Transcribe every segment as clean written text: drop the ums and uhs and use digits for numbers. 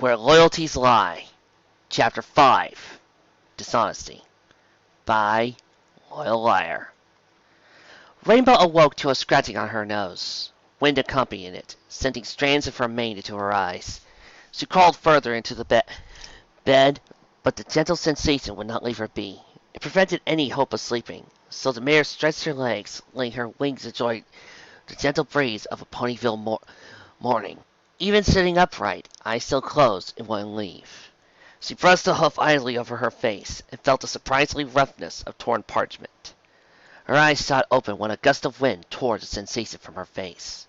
Where Loyalties Lie, Chapter 5, Dishonesty, by Loyalliar. Rainbow awoke to a scratching on her nose, wind accompanying it, sending strands of her mane into her eyes. She crawled further into the bed, but the gentle sensation would not leave her be. It prevented any hope of sleeping, so the mare stretched her legs, letting her wings enjoy the gentle breeze of a Ponyville morning. Even sitting upright, eyes still closed, it wouldn't leave. She brushed the hoof idly over her face, and felt the surprising roughness of torn parchment. Her eyes shot open when a gust of wind tore the sensation from her face.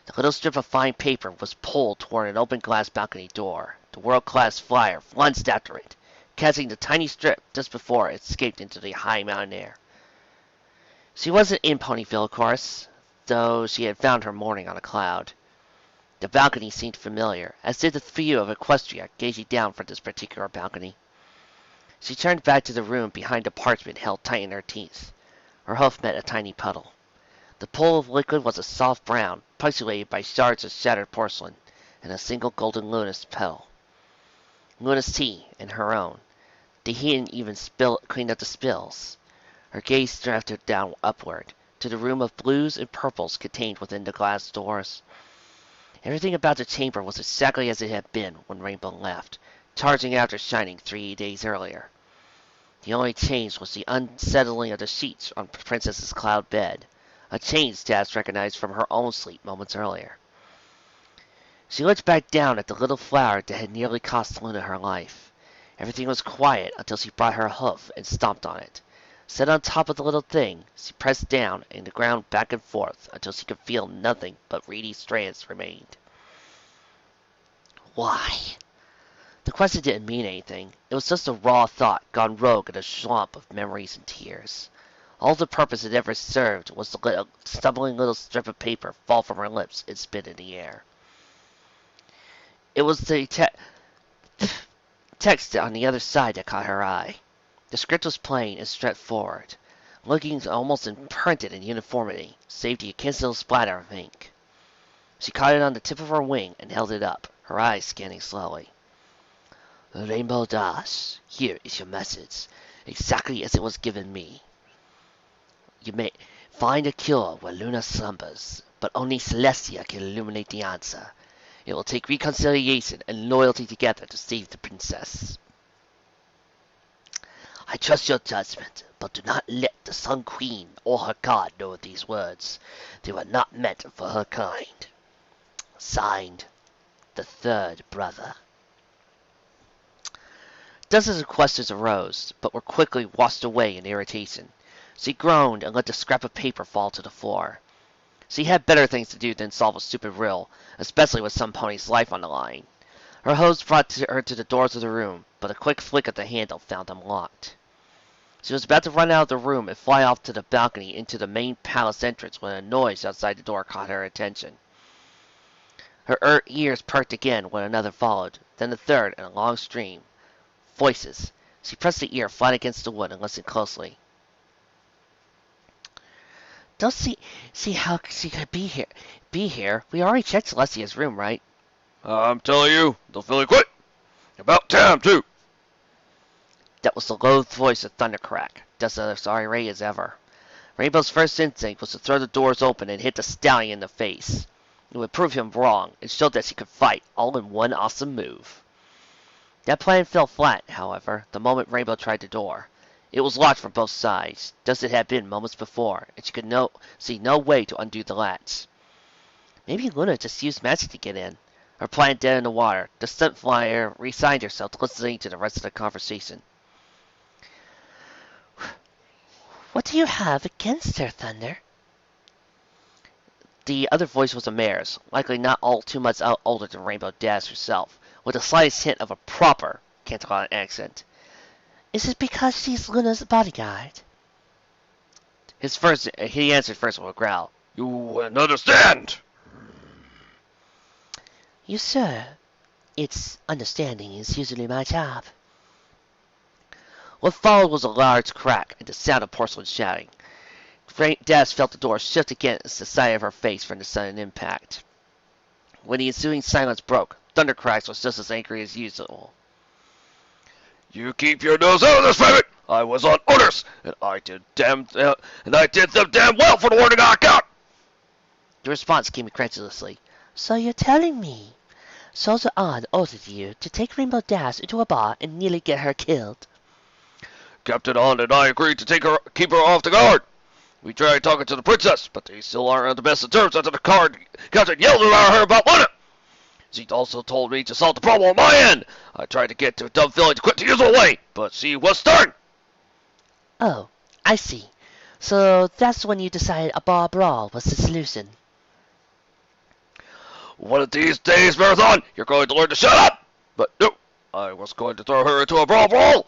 The little strip of fine paper was pulled toward an open glass balcony door. The world-class flyer lunged after it, catching the tiny strip just before it escaped into the high mountain air. She wasn't in Ponyville, of course, though she had found her morning on a cloud. The balcony seemed familiar, as did the view of Equestria gazing down from this particular balcony. She turned back to the room behind the parchment held tight in her teeth. Her hoof met a tiny puddle. The pool of liquid was a soft brown, punctuated by shards of shattered porcelain, and a single golden Luna's petal. Luna's tea, and her own. They hadn't even cleaned up the spills. Her gaze drifted down upward, to the room of blues and purples contained within the glass doors. Everything about the chamber was exactly as it had been when Rainbow left, charging after Shining 3 days earlier. The only change was the unsettling of the sheets on the Princess's cloud bed, a change Dash recognized from her own sleep moments earlier. She looked back down at the little flower that had nearly cost Luna her life. Everything was quiet until she brought her hoof and stomped on it. Set on top of the little thing, she pressed down and the ground back and forth until she could feel nothing but reedy strands remained. Why? The question didn't mean anything. It was just a raw thought gone rogue in a swamp of memories and tears. All the purpose it ever served was to let a stumbling little strip of paper fall from her lips and spin in the air. It was the text on the other side that caught her eye. The script was plain and straightforward, looking almost imprinted in uniformity, save the occasional splatter of ink. She caught it on the tip of her wing and held it up, her eyes scanning slowly. Rainbow Dash, here is your message, exactly as it was given me. You may find a cure where Luna slumbers, but only Celestia can illuminate the answer. It will take reconciliation and loyalty together to save the princess. I trust your judgment, but do not let the Sun Queen or her god know of these words. They were not meant for her kind. Signed, the third brother. Dozens of questions arose, but were quickly washed away in irritation. She groaned and let the scrap of paper fall to the floor. She had better things to do than solve a stupid riddle, especially with some pony's life on the line. Her host brought her to the doors of the room, but a quick flick of the handle found them locked. She was about to run out of the room and fly off to the balcony into the main palace entrance when a noise outside the door caught her attention. Her ears perked again when another followed, then a third and a long stream. Voices. She pressed the ear flat against the wood and listened closely. Don't see how she could be here. We already checked Celestia's room, right? I'm telling you, they'll feel quick. About time, too. That was the low voice of Thundercrack, just as irate as ever. Rainbow's first instinct was to throw the doors open and hit the stallion in the face. It would prove him wrong and show that she could fight, all in one awesome move. That plan fell flat, however, the moment Rainbow tried the door. It was locked from both sides, just as it had been moments before, and she could see no way to undo the latch. Maybe Luna just used magic to get in. Her plan dead in the water, the stunt flyer resigned herself to listening to the rest of the conversation. What do you have against her, Thunder? The other voice was a mare's, likely not all too much older than Rainbow Dash herself, with the slightest hint of a proper Canterlot accent. Is it because she's Luna's bodyguard? He answered first with a growl. You wouldn't understand. You, sir. Its understanding is usually my job. What followed was a large crack and the sound of porcelain shattering. Dash felt the door shift against the side of her face from the sudden impact. When the ensuing silence broke, Thundercracks was just as angry as usual. You keep your nose out of this, Rabbit! I was on orders, and I did them damn well for the warning I got! The response came incredulously. So you're telling me Soldier On ordered you to take Rainbow Dash into a bar and nearly get her killed? Captain On and I agreed to keep her off the guard. We tried talking to the princess, but they still aren't on the best of terms after the captain yelled at her about Luna. She also told me to solve the problem on my end. I tried to get the dumb filly to quit the usual way, but she was stern. Oh, I see. So that's when you decided a bar brawl was the solution. One of these days, Marathon, you're going to learn to shut up! But no, I was going to throw her into a brawl.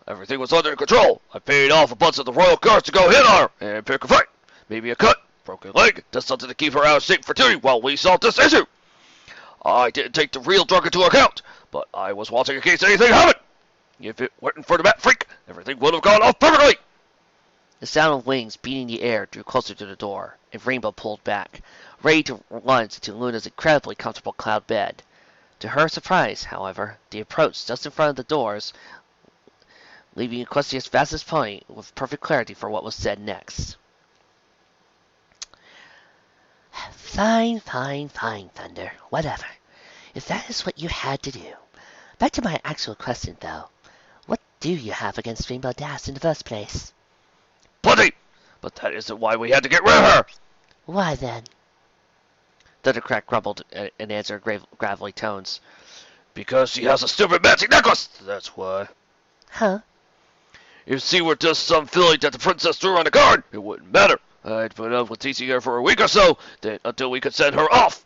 Everything was under control. I paid off a bunch of the royal guards to go hit on her and pick a fight. Maybe a cut, broken leg, just something to keep her out of shape for duty while we solve this issue. I didn't take the real drug into account, but I was watching in case anything happened. If it weren't for the Bat Freak, everything would have gone off perfectly. The sound of wings beating the air drew closer to the door, and Rainbow pulled back, ready to lunge into Luna's incredibly comfortable cloud bed. To her surprise, however, they approached just in front of the doors, leaving Equestria's fastest pony with perfect clarity for what was said next. Fine, Thunder. Whatever. If that is what you had to do. Back to my actual question, though. What do you have against Rainbow Dash in the first place? Plenty! But that isn't why we had to get rid of her! Why then? Thundercrack grumbled in answer in gravelly tones. Because she has a stupid magic necklace! That's why. Huh? If she were just some filly that the princess threw on the guard, it wouldn't matter. I'd put up with teaching her for a week or so, until we could send her off.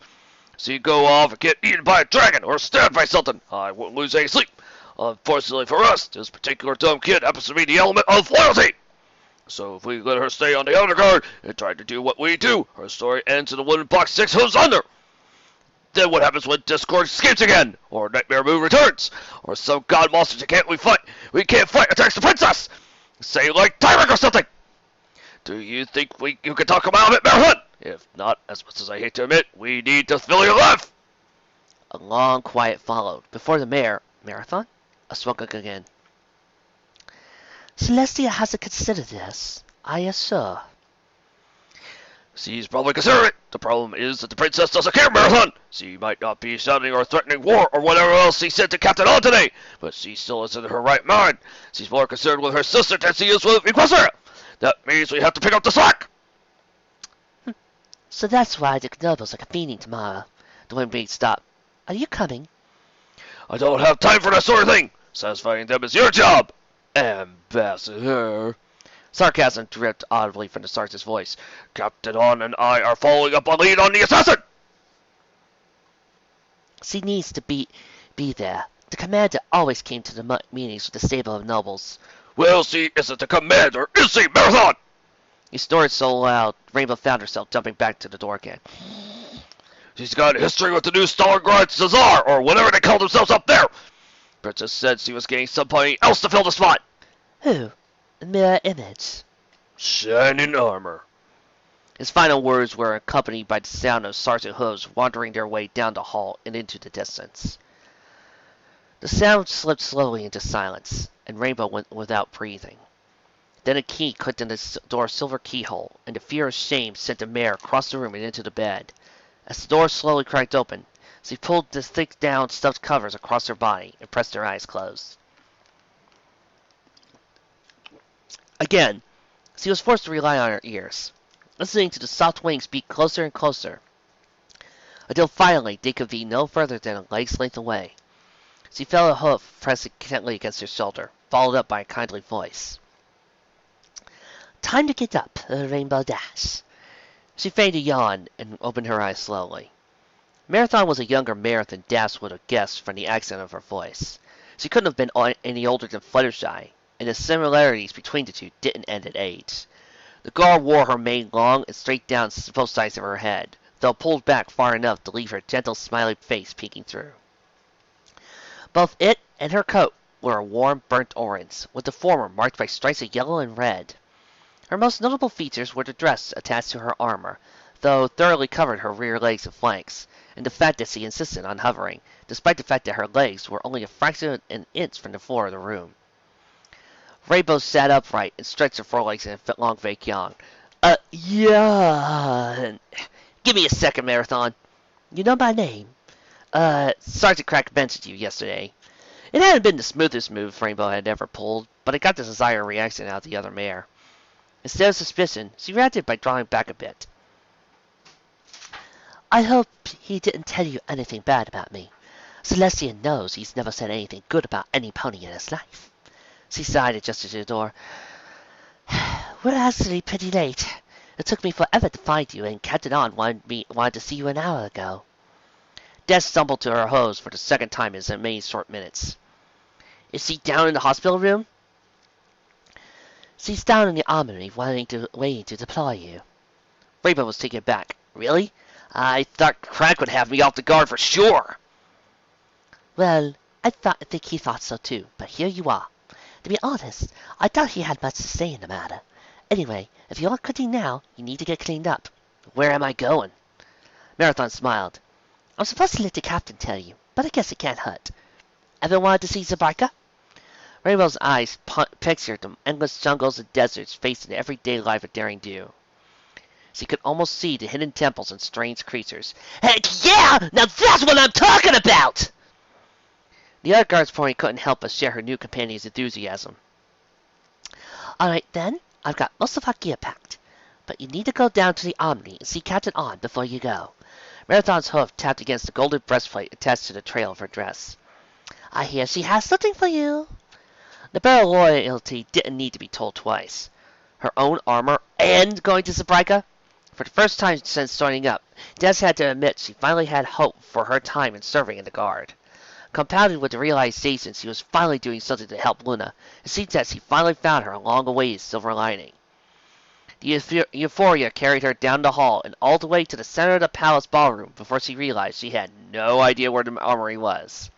She'd go off and get eaten by a dragon or stabbed by something. I wouldn't lose any sleep. Unfortunately for us, this particular dumb kid happens to be the element of loyalty. So if we let her stay on the outer guard and try to do what we do, her story ends in a wooden box 6 hooves under. Then what happens when Discord escapes again, or Nightmare Moon returns, or some god monster we can't fight attacks the princess? Say like Tyrant or something. Do you think you can talk him out of it, Marathon? If not, as much as I hate to admit, we need to fill your life. A long quiet followed, before the Marathon? Spoke again. Celestia hasn't considered this, I assure. She's probably considered it. The problem is that the princess doesn't care, Marathon. She might not be shouting or threatening war or whatever else she said to Captain On today, but she still isn't in her right mind. She's more concerned with her sister than she is with Equestria. That means we have to pick up the slack. So that's why the nobles are convening tomorrow. The wind beat stopped. Are you coming? I don't have time for that sort of thing. Satisfying them is your job, Ambassador. Sarcasm dripped audibly from the sergeant's voice. Captain On and I are following up a lead on the assassin. She needs to be there. The commander always came to the meetings with the stable of nobles. Well, she isn't the commander, is she, Marathon? He snored so loud, Rainbow found herself jumping back to the door again. She's got a history with the new Stalingrad Czar, or whatever they call themselves up there. Princess said she was getting somebody else to fill the spot. Who? A mirror image. Shining armor. His final words were accompanied by the sound of sergeant hooves wandering their way down the hall and into the distance. The sound slipped slowly into silence, and Rainbow went without breathing. Then a key clicked in the door's silver keyhole, and the fear of shame sent the mare across the room and into the bed. As the door slowly cracked open, she pulled the thick down stuffed covers across her body and pressed her eyes closed. Again, she was forced to rely on her ears, listening to the soft wings beat closer and closer, until finally they could be no further than a leg's length away. She felt a hoof pressing gently against her shoulder, followed up by a kindly voice. Time to get up, Rainbow Dash. She feigned a yawn and opened her eyes slowly. Marathon was a younger mare than Dash would have guessed from the accent of her voice. She couldn't have been any older than Fluttershy, and the similarities between the two didn't end at age. The girl wore her mane long and straight down both sides of her head, though pulled back far enough to leave her gentle, smiley face peeking through. Both it and her coat were a warm, burnt orange, with the former marked by stripes of yellow and red. Her most notable features were the dress attached to her armor, though thoroughly covered her rear legs and flanks, and the fact that she insisted on hovering, despite the fact that her legs were only a fraction of an inch from the floor of the room. Rainbow sat upright and stretched her forelegs in a long fake yawn. Yeah. Give me a second, Marathon. You know my name. Sergeant Crack mentioned you yesterday. It hadn't been the smoothest move Rainbow had ever pulled, but it got the desired reaction out of the other mare. Instead of suspicion, she reacted by drawing back a bit. I hope he didn't tell you anything bad about me. Celestian knows he's never said anything good about any pony in his life. She sighed and gestured to the door. We're actually pretty late. It took me forever to find you, and Captain On wanted to see you an hour ago. Des stumbled to her hose for the second time in as many short minutes. Is she down in the hospital room? She's down in the armory waiting to deploy you. Rainbow was taken aback. Really? I thought Crack would have me off the guard for sure. Well, I think he thought so too, but here you are. To be honest, I doubt he had much to say in the matter. Anyway, if you're quitting now, you need to get cleaned up. Where am I going? Marathon smiled. I'm supposed to let the captain tell you, but I guess it can't hurt. Ever wanted to see Zabarka? Rainbow's eyes pictured the endless jungles and deserts facing the everyday life of Daring Do. She could almost see the hidden temples and strange creatures. Heck yeah! Now that's what I'm talking about! The other guards probably couldn't help but share her new companion's enthusiasm. Alright then, I've got most of our gear packed. But you need to go down to the Omni and see Captain On before you go. Marathon's hoof tapped against the golden breastplate attached to the trail of her dress. I hear she has something for you. The Barrel Loyalty didn't need to be told twice. Her own armor and going to Zabrika? For the first time since starting up, Des had to admit she finally had hope for her time in serving in the Guard. Compounded with the realization she was finally doing something to help Luna, it seemed that she finally found her long-awaited silver lining. The euphoria carried her down the hall and all the way to the center of the palace ballroom before she realized she had no idea where the armory was.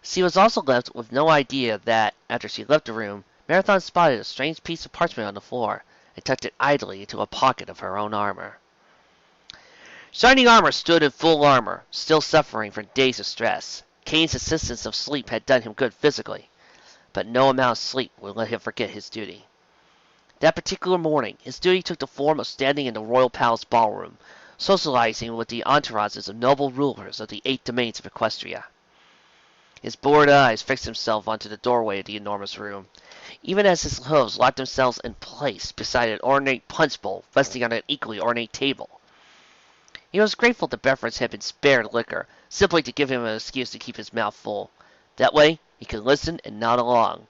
She was also left with no idea that, after she left the room, Marathon spotted a strange piece of parchment on the floor and tucked it idly into a pocket of her own armor. Shining Armor stood in full armor, still suffering from days of stress. Kane's insistence of sleep had done him good physically, but no amount of sleep would let him forget his duty. That particular morning, his duty took the form of standing in the royal palace ballroom, socializing with the entourages of noble rulers of the 8 domains of Equestria. His bored eyes fixed himself onto the doorway of the enormous room, even as his hooves locked themselves in place beside an ornate punch bowl resting on an equally ornate table. He was grateful the beverage had been spared liquor, simply to give him an excuse to keep his mouth full. That way, he could listen and nod along,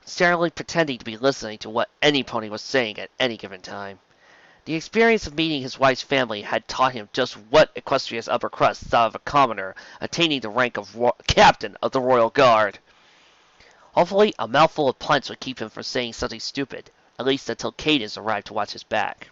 steadily pretending to be listening to what any pony was saying at any given time. The experience of meeting his wife's family had taught him just what Equestria's upper crust thought of a commoner attaining the rank of captain of the Royal Guard. Hopefully, a mouthful of punch would keep him from saying something stupid, at least until Cadence arrived to watch his back.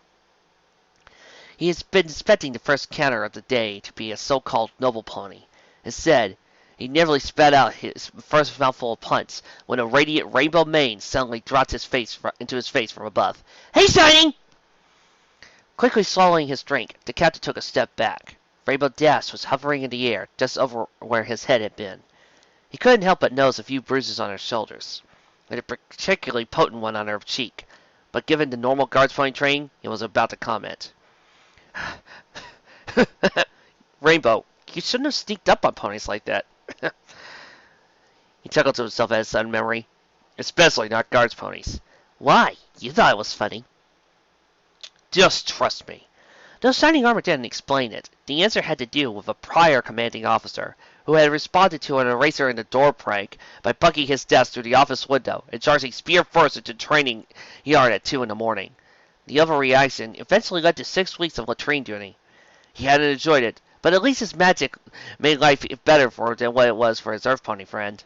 He has been expecting the first counter of the day to be a so-called noble pony. Instead, he nearly spat out his first mouthful of punch when a radiant rainbow mane suddenly dropped into his face from above. Hey, Shining! Quickly swallowing his drink, the captain took a step back. Rainbow Dash was hovering in the air just over where his head had been. He couldn't help but notice a few bruises on her shoulders, and a particularly potent one on her cheek, but given the normal guards pony training, he was about to comment. Rainbow, you shouldn't have sneaked up on ponies like that. He chuckled to himself at his sudden memory. Especially not guards ponies. Why? You thought it was funny. Just trust me. Though Shining Armor didn't explain it, the answer had to do with a prior commanding officer who had responded to an eraser in the door prank by bucking his desk through the office window and charging spear first into training yard at 2 in the morning. The overreaction eventually led to 6 weeks of latrine duty. He hadn't enjoyed it, but at least his magic made life better for him than what it was for his Earth Pony friend.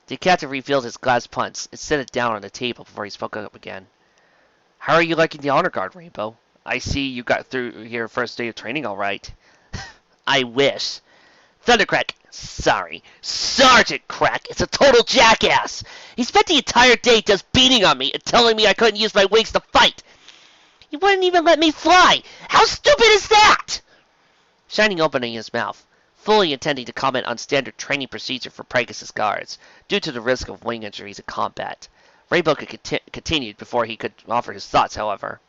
The captain refilled his glass punch and set it down on the table before he spoke up again. How are you liking the honor guard, Rainbow? I see you got through your first day of training all right. I wish. Thundercrack, sorry, Sergeant Crack is a total jackass. He spent the entire day just beating on me and telling me I couldn't use my wings to fight. He wouldn't even let me fly. How stupid is that? Shining opening his mouth, fully intending to comment on standard training procedure for Pragus' guards, due to the risk of wing injuries in combat. Rainbow continued before he could offer his thoughts, however.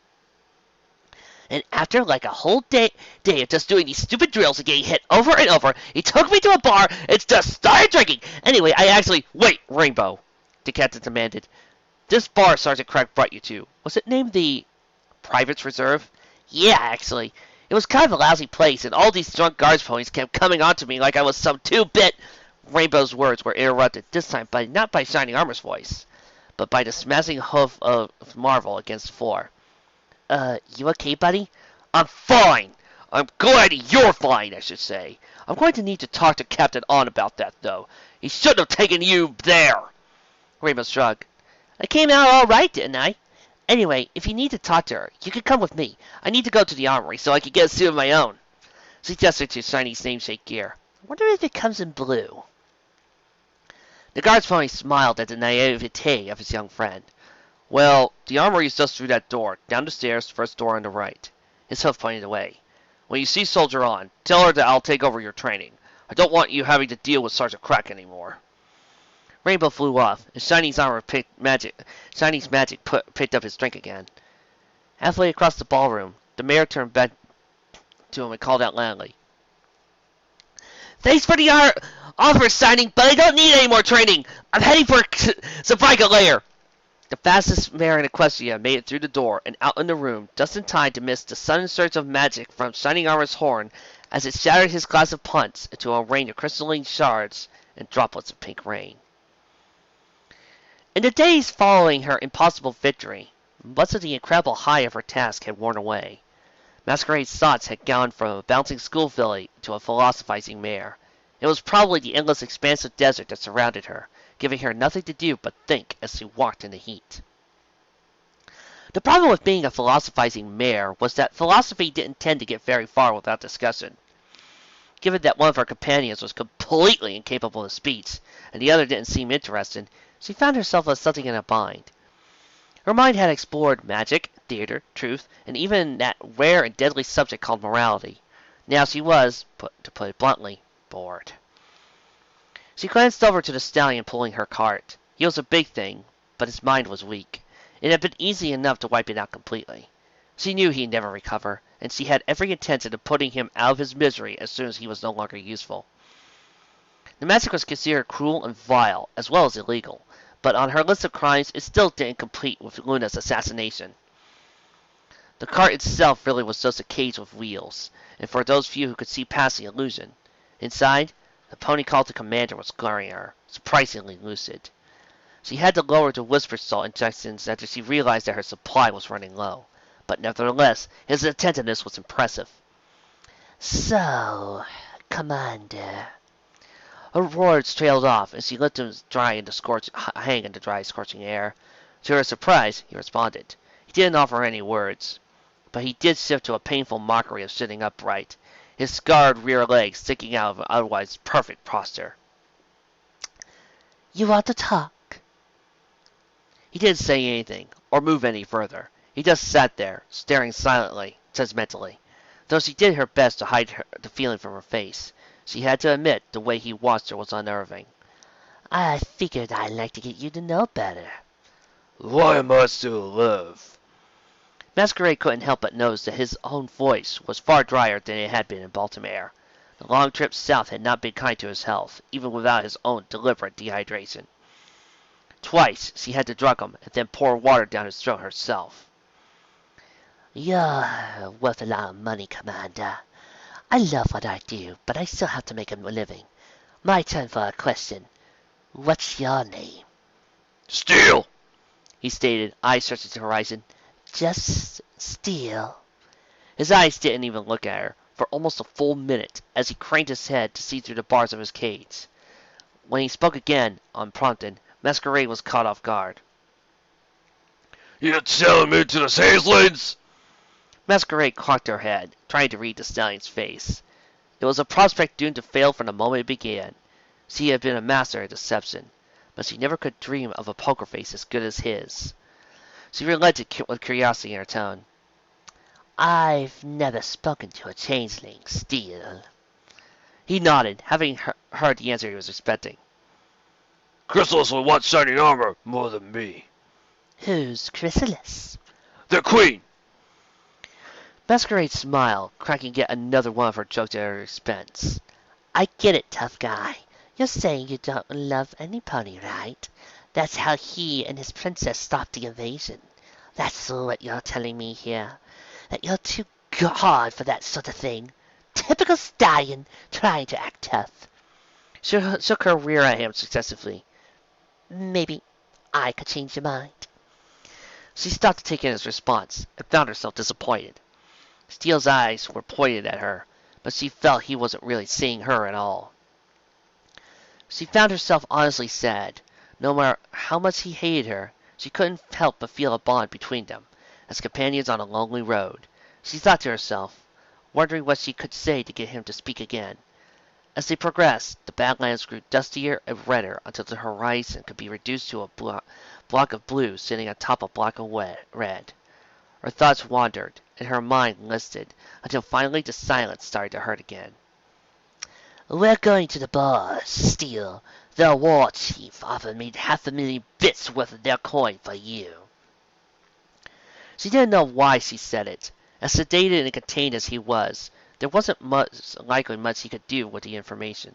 And after like a whole day of just doing these stupid drills and getting hit over and over, he took me to a bar and just started drinking. Anyway, I actually... Wait, Rainbow, the captain demanded. This bar Sergeant Craig brought you to, was it named the Private's Reserve? Yeah, actually. It was kind of a lousy place, and all these drunk guards ponies kept coming on to me like I was some two-bit... Rainbow's words were interrupted, this time not by Shining Armor's voice, but by the smashing hoof of Marvel against the floor. You okay, buddy? I'm fine! I'm glad you're fine, I should say. I'm going to need to talk to Captain On about that, though. He shouldn't have taken you there! Rainbow shrugged. I came out all right, didn't I? Anyway, if you need to talk to her, you can come with me. I need to go to the armory so I can get a suit of my own. She gestured to Shiny's namesake gear. I wonder if it comes in blue. The guard's pony smiled at the naivete of his young friend. Well, the armory is just through that door, down the stairs, first door on the right. His hoof pointed away. When you see Soldier On, tell her that I'll take over your training. I don't want you having to deal with Sergeant Crack anymore. Rainbow flew off, and Shiny's magic picked up his drink again. Halfway across the ballroom, the mayor turned back to him and called out loudly. Thanks for the offer, Shining, but I don't need any more training. I'm heading for Sabrina Lair. The fastest mare in Equestria made it through the door and out in the room just in time to miss the sudden surge of magic from Shining Armor's horn as it shattered his glass of punch into a rain of crystalline shards and droplets of pink rain. In the days following her impossible victory, much of the incredible high of her task had worn away. Masquerade's thoughts had gone from a bouncing school filly to a philosophizing mare. It was probably the endless expanse of desert that surrounded her, giving her nothing to do but think as she walked in the heat. The problem with being a philosophizing mare was that philosophy didn't tend to get very far without discussion. Given that one of her companions was completely incapable of speech, and the other didn't seem interested, she found herself as something in a bind. Her mind had explored magic, theater, truth, and even that rare and deadly subject called morality. Now she was, to put it bluntly, bored. She glanced over to the stallion pulling her cart. He was a big thing, but his mind was weak. It had been easy enough to wipe it out completely. She knew he'd never recover, and she had every intention of putting him out of his misery as soon as he was no longer useful. The magic was considered cruel and vile, as well as illegal, but on her list of crimes it still didn't compete with Luna's assassination. The cart itself really was just a cage with wheels, and for those few who could see past the illusion. Inside, the pony called the commander was glaring at her, surprisingly lucid. She had to lower the whisper salt injections after she realized that her supply was running low, but nevertheless, his attentiveness was impressive. So, Commander. Her words trailed off, and she let them hang in the dry, scorching air. To her surprise, he responded. He didn't offer any words, but he did shift to a painful mockery of sitting upright, his scarred rear legs sticking out of an otherwise perfect posture. You want to talk? He didn't say anything, or move any further. He just sat there, staring silently, sentimentally. Though she did her best to hide the feeling from her face, she had to admit the way he watched her was unnerving. I figured I'd like to get you to know better. Why am I still alive? Masquerade couldn't help but notice that his own voice was far drier than it had been in Baltimore. The long trip south had not been kind to his health, even without his own deliberate dehydration. Twice she had to drug him and then pour water down his throat herself. You're worth a lot of money, Commander. I love what I do, but I still have to make a living. My turn for a question. What's your name? Steel! He stated, eyes searching the horizon. Just Steel. His eyes didn't even look at her for almost a full minute as he craned his head to see through the bars of his cage. When he spoke again, unprompted, Masquerade was caught off guard. You're telling me to the Hazlings? Masquerade cocked her head, trying to read the stallion's face. It was a prospect doomed to fail from the moment it began. She had been a master at deception, but she never could dream of a poker face as good as his. She relented with curiosity in her tone. I've never spoken to a changeling, Steel. He nodded, having heard the answer he was expecting. Chrysalis will want shining armor more than me. Who's Chrysalis? The queen! Masquerade smiled, cracking yet another one of her jokes at her expense. I get it, tough guy. You're saying you don't love any pony, right? That's how he and his princess stopped the invasion. That's what you're telling me here. That you're too hard for that sort of thing. Typical stallion trying to act tough. She shook her rear at him successively. Maybe I could change your mind. She stopped to take in his response, and found herself disappointed. Steele's eyes were pointed at her, but she felt he wasn't really seeing her at all. She found herself honestly sad. No matter how much he hated her, she couldn't help but feel a bond between them, as companions on a lonely road. She thought to herself, wondering what she could say to get him to speak again. As they progressed, the Badlands grew dustier and redder until the horizon could be reduced to a block of blue sitting on top of block of red. Her thoughts wandered, and her mind listed, until finally the silence started to hurt again. We're going to the bars, Steel. The war chief offered me 500,000 bits worth of their coin for you. She didn't know why she said it. As sedated and contained as he was, there wasn't likely much he could do with the information.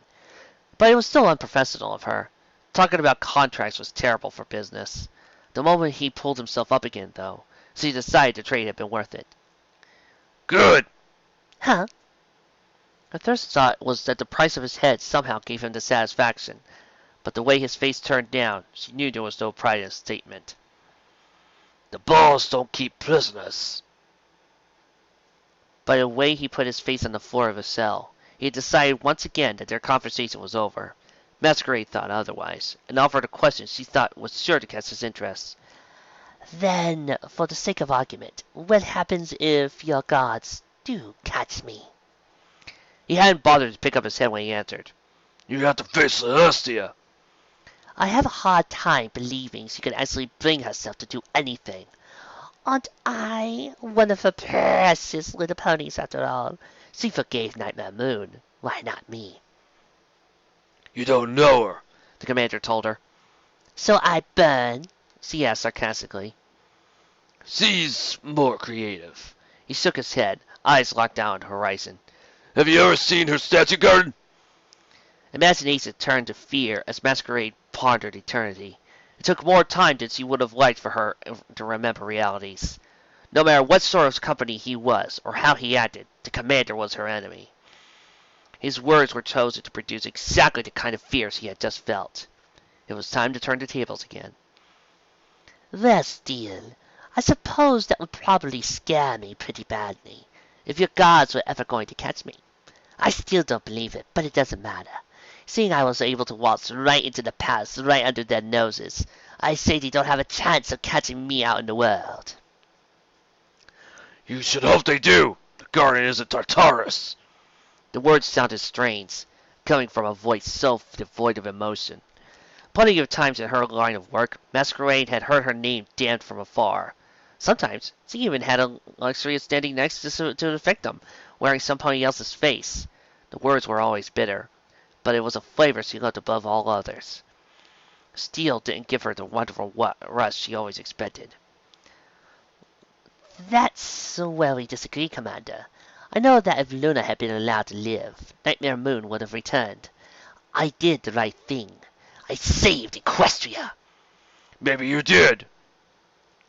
But it was still unprofessional of her. Talking about contracts was terrible for business. The moment he pulled himself up again, though, she decided the trade had been worth it. Good! Huh? Her first thought was that the price of his head somehow gave him the satisfaction, but the way his face turned down, she knew there was no pride in his statement. The bars don't keep prisoners. By the way he put his face on the floor of his cell, he had decided once again that their conversation was over. Masquerade thought otherwise, and offered a question she thought was sure to catch his interest. Then, for the sake of argument, what happens if your guards do catch me? He hadn't bothered to pick up his head when he answered. You have to face Celestia. I have a hard time believing she could actually bring herself to do anything. Aren't I one of her precious little ponies after all? She forgave Nightmare Moon. Why not me? You don't know her, The commander told her. So I burn? She asked sarcastically. She's more creative. He shook his head, eyes locked down on the horizon. Have you ever seen her statue garden? Imagination turned to fear as Masquerade pondered eternity. It took more time than she would have liked for her to remember realities. No matter what sort of company he was, or how he acted, the commander was her enemy. His words were chosen to produce exactly the kind of fears he had just felt. It was time to turn the tables again. Well, Steel, I suppose that would probably scare me pretty badly, if your guards were ever going to catch me. I still don't believe it, but it doesn't matter. Seeing I was able to waltz right into the palace right under their noses, I say they don't have a chance of catching me out in the world. You should hope they do. The garden isn't Tartarus. The words sounded strange, coming from a voice so devoid of emotion. Plenty of times in her line of work, Masquerade had heard her name damned from afar. Sometimes she even had a luxury of standing next to the victim, wearing somebody else's face. The words were always bitter, but it was a flavor she loved above all others. Steel didn't give her the wonderful rush she always expected. That's where we disagree, Commander. I know that if Luna had been allowed to live, Nightmare Moon would have returned. I did the right thing. I saved Equestria. Maybe you did.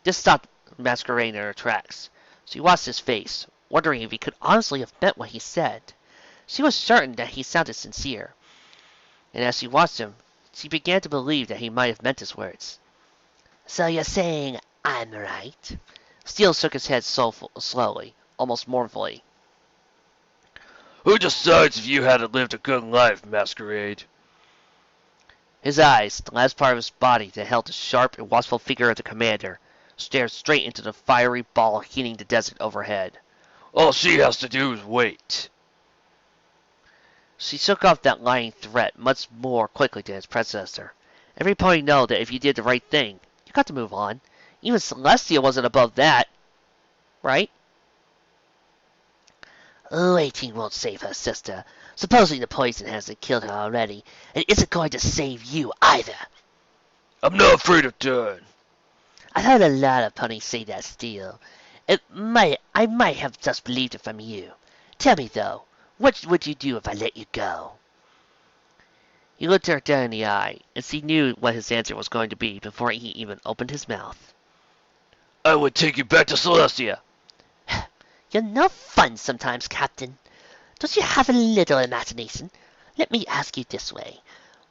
This stopped Masquerade in her tracks. She watched his face, wondering if he could honestly have meant what he said. She was certain that he sounded sincere, and as she watched him, she began to believe that he might have meant his words. So you're saying I'm right? Steele shook his head slowly, almost mournfully. Who decides if you hadn't lived a good life, Masquerade? His eyes, the last part of his body that held the sharp and watchful figure of the commander, stared straight into the fiery ball heating the desert overhead. All she has to do is wait. She shook off that lying threat much more quickly than his predecessor. Every pony know that if you did the right thing, you got to move on. Even Celestia wasn't above that. Right? Waiting won't save her, sister. Supposing the poison hasn't killed her already, it isn't going to save you either. I'm not afraid of dying. I've heard a lot of ponies say that still. I might have just believed it from you. Tell me though, what would you do if I let you go? He looked her dead in the eye, and she knew what his answer was going to be before he even opened his mouth. I would take you back to Celestia. You're no fun sometimes, Captain. Don't you have a little imagination? Let me ask you this way.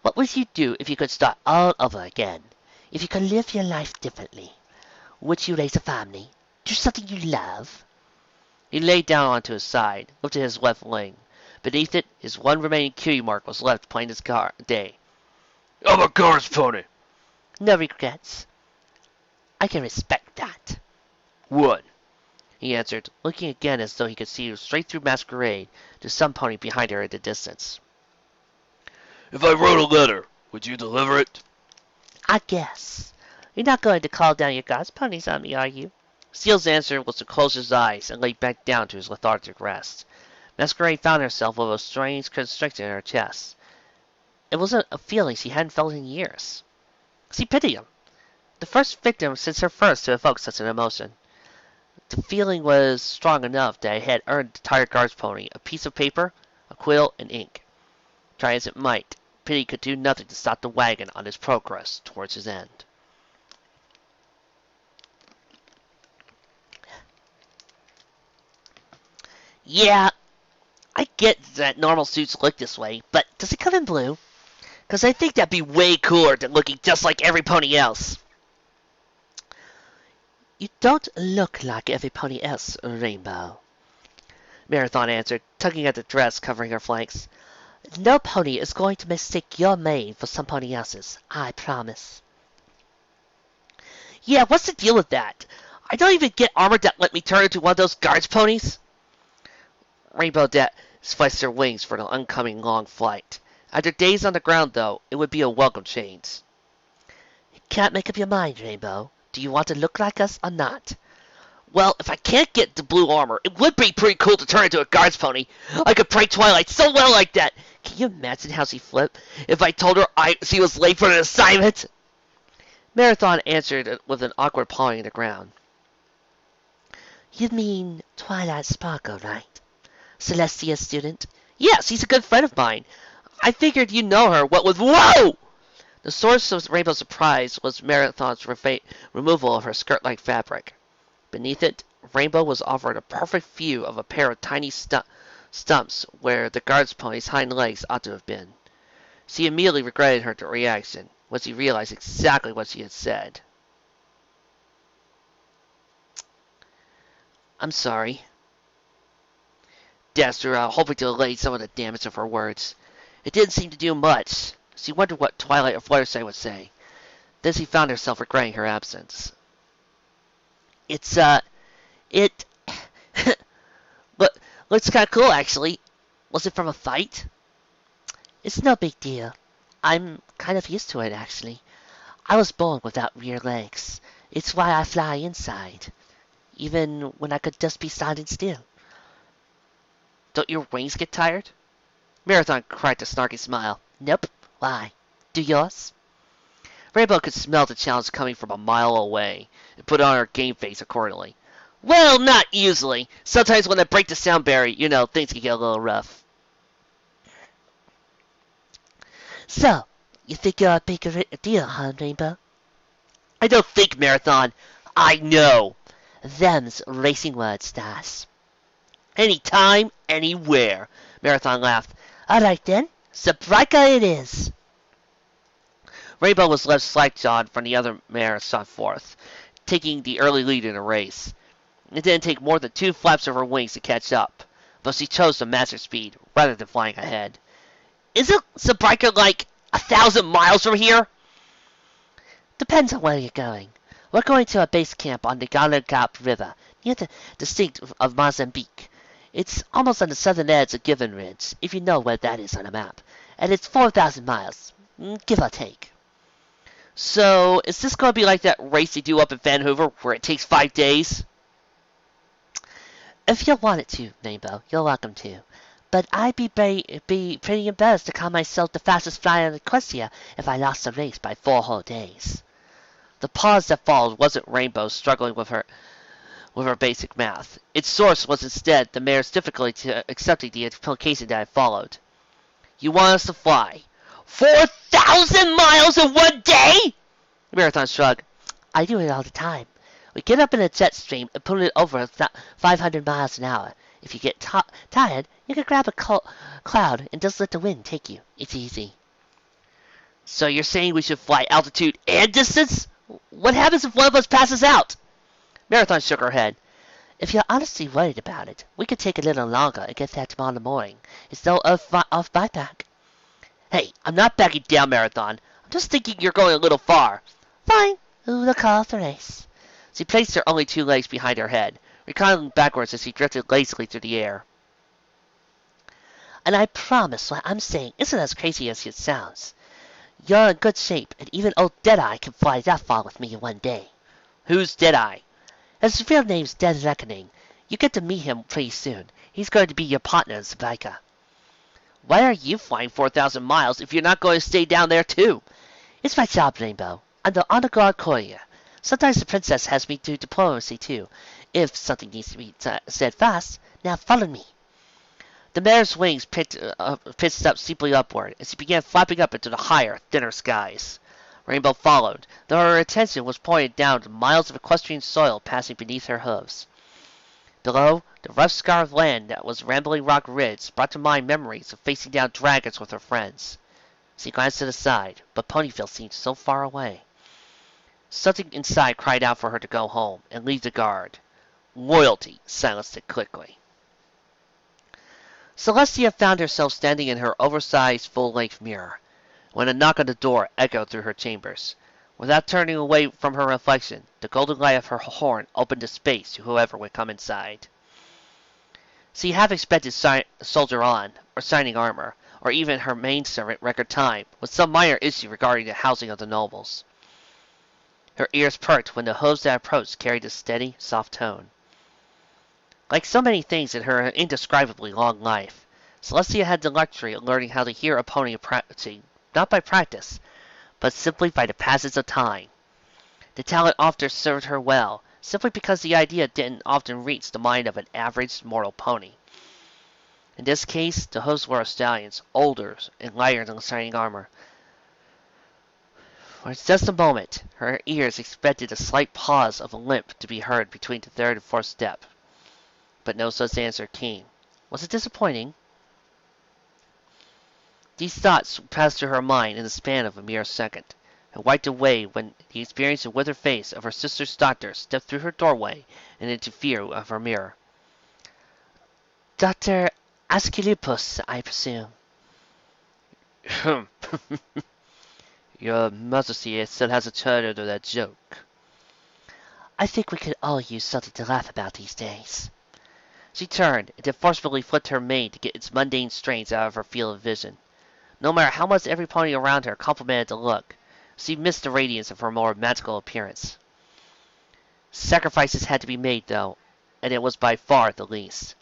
What would you do if you could start all over again? If you could live your life differently? Would you raise a family? Do something you love? He lay down onto his side, lifted his left wing. Beneath it, his one remaining cutie mark was left plain as day. I'm a guard's pony. No regrets. I can respect that. What? He answered, looking again as though he could see straight through Masquerade to some pony behind her at the distance. If I wrote a letter, would you deliver it? I guess. You're not going to call down your god's ponies on me, are you? Steele's answer was to close his eyes and lay back down to his lethargic rest. Masquerade found herself with a strange constriction in her chest. It wasn't a feeling she hadn't felt in years. She pitied him. The first victim since her first to evoke such an emotion. The feeling was strong enough that it had earned the tired guard's pony a piece of paper, a quill, and ink. Try as it might, pity could do nothing to stop the wagon on its progress towards his end. Yeah, I get that normal suits look this way, but does it come in blue? Because I think that'd be way cooler than looking just like every pony else. You don't look like every pony else, Rainbow, Marathon answered, tugging at the dress covering her flanks. No pony is going to mistake your mane for some pony else's, I promise. Yeah, what's the deal with that? I don't even get armor that let me turn into one of those guards ponies. Rainbow flexed her wings for the oncoming long flight. After days on the ground, though, it would be a welcome change. You can't make up your mind, Rainbow. Do you want to look like us or not? Well, if I can't get the blue armor, it would be pretty cool to turn into a guards pony. I could pray Twilight so well like that. Can you imagine how she'd flip if I told her she was late for an assignment? Marathon answered with an awkward pawing at the ground. You mean Twilight Sparkle, right? Celestia's student? Yes, he's a good friend of mine. I figured you know her, what with— Whoa! The source of Rainbow's surprise was Marathon's removal of her skirt-like fabric. Beneath it, Rainbow was offered a perfect view of a pair of tiny stumps where the guard's pony's hind legs ought to have been. She immediately regretted her reaction once she realized exactly what she had said. I'm sorry. Dash threw out, hoping to allay some of the damage of her words. It didn't seem to do much. She wondered what Twilight or Fluttershy would say. Then she found herself regretting her absence. It looks kind of cool, actually. Was it from a fight? It's no big deal. I'm kind of used to it, actually. I was born without rear legs. It's why I fly inside, even when I could just be standing still. Don't your wings get tired? Marathon cracked a snarky smile. Nope. Why? Do yours? Rainbow could smell the challenge coming from a mile away, and put on her game face accordingly. Well, not usually. Sometimes when I break the sound barrier, things can get a little rough. So, you think you're a big deal, huh, Rainbow? I don't think, Marathon. I know. Them's racing words, Dash. Anytime, anywhere, Marathon laughed. All right, then. Sabrika it is. Rainbow was left slack-jawed from the other mare shot forth, taking the early lead in the race. It didn't take more than 2 flaps of her wings to catch up, but she chose to match her speed rather than flying ahead. Isn't Sabrika like 1,000 miles from here? Depends on where you're going. We're going to a base camp on the Galagap River, near the district of Mozambique. It's almost on the southern edge of Given Ridge, if you know where that is on a map. And it's 4,000 miles, give or take. So, is this going to be like that race they do up in Vancouver, where it takes 5 days? If you wanted to, Rainbow, you're welcome to. But I'd be pretty embarrassed to call myself the fastest flyer in Equestria if I lost the race by 4 whole days. The pause that followed wasn't Rainbow struggling with her basic math. Its source was instead the mare's difficulty to accepting the implication that had followed. You want us to fly 4,000 miles in one day? Marathon shrugged. I do it all the time. We get up in a jet stream and put it over 500 miles an hour. If you get tired, you can grab a cloud and just let the wind take you. It's easy. So you're saying we should fly altitude and distance? What happens if one of us passes out? Marathon shook her head. If you're honestly worried about it, we could take a little longer and get there tomorrow morning. It's no off buyback. Hey, I'm not backing down, Marathon. I'm just thinking you're going a little far. Fine. We'll call off the race. She placed her only 2 legs behind her head, recoiling backwards as she drifted lazily through the air. And I promise what I'm saying isn't as crazy as it sounds. You're in good shape, and even old Deadeye can fly that far with me in one day. Who's Deadeye? His real name's Dead Reckoning. You get to meet him pretty soon. He's going to be your partner in Zabika. Why are you flying 4,000 miles if you're not going to stay down there too? It's my job, Rainbow. I'm the honor-guard courier. Sometimes the princess has me do diplomacy too, if something needs to be said fast. Now follow me. The mare's wings pitched up steeply upward as she began flapping up into the higher, thinner skies. Rainbow followed, though her attention was pointed down to miles of equestrian soil passing beneath her hooves. Below, the rough scar of land that was Rambling Rock Ridge brought to mind memories of facing down dragons with her friends. She glanced to the side, but Ponyville seemed so far away. Something inside cried out for her to go home and leave the guard. Loyalty silenced it quickly. Celestia found herself standing in her oversized full-length mirror, when a knock on the door echoed through her chambers. Without turning away from her reflection, the golden light of her horn opened a space to whoever would come inside. She half expected soldier on, or signing armor, or even her maidservant Record Time, with some minor issue regarding the housing of the nobles. Her ears perked when the hooves that approached carried a steady, soft tone. Like so many things in her indescribably long life, Celestia had the luxury of learning how to hear a pony approaching, not by practice, but simply by the passage of time. The talent often served her well, simply because the idea didn't often reach the mind of an average mortal pony. In this case, the hooves were of stallions, older and lighter than shining armor. For just a moment, her ears expected a slight pause of a limp to be heard between the 3rd and 4th step. But no such answer came. Was it disappointing? These thoughts passed through her mind in the span of a mere second, and wiped away when the experienced and withered face of her sister's doctor stepped through her doorway and into view of her mirror. Dr. Asclepius, I presume. Your Majesty still has a turn under that joke. I think we could all use something to laugh about these days. She turned, and then forcefully flipped her mane to get its mundane strains out of her field of vision. No matter how much every pony around her complimented the look, she missed the radiance of her more magical appearance. Sacrifices had to be made, though, and it was by far the least.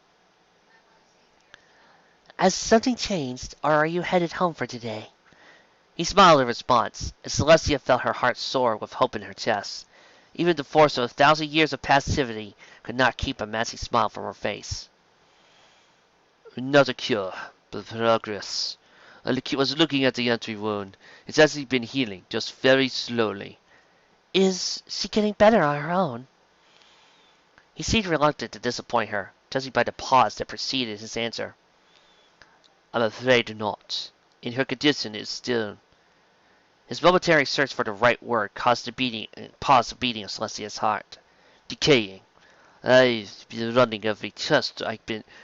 Has something changed, or are you headed home for today? He smiled in response, and Celestia felt her heart soar with hope in her chest. Even the force of 1,000 years of passivity could not keep a massive smile from her face. Not a cure, but progress. I was looking at the entry wound. It's actually been healing, just very slowly. Is she getting better on her own? He seemed reluctant to disappoint her, judging by the pause that preceded his answer. I'm afraid not. In her condition is still... His momentary search for the right word caused pause the beating of Celestia's heart. Decaying. I've been running every test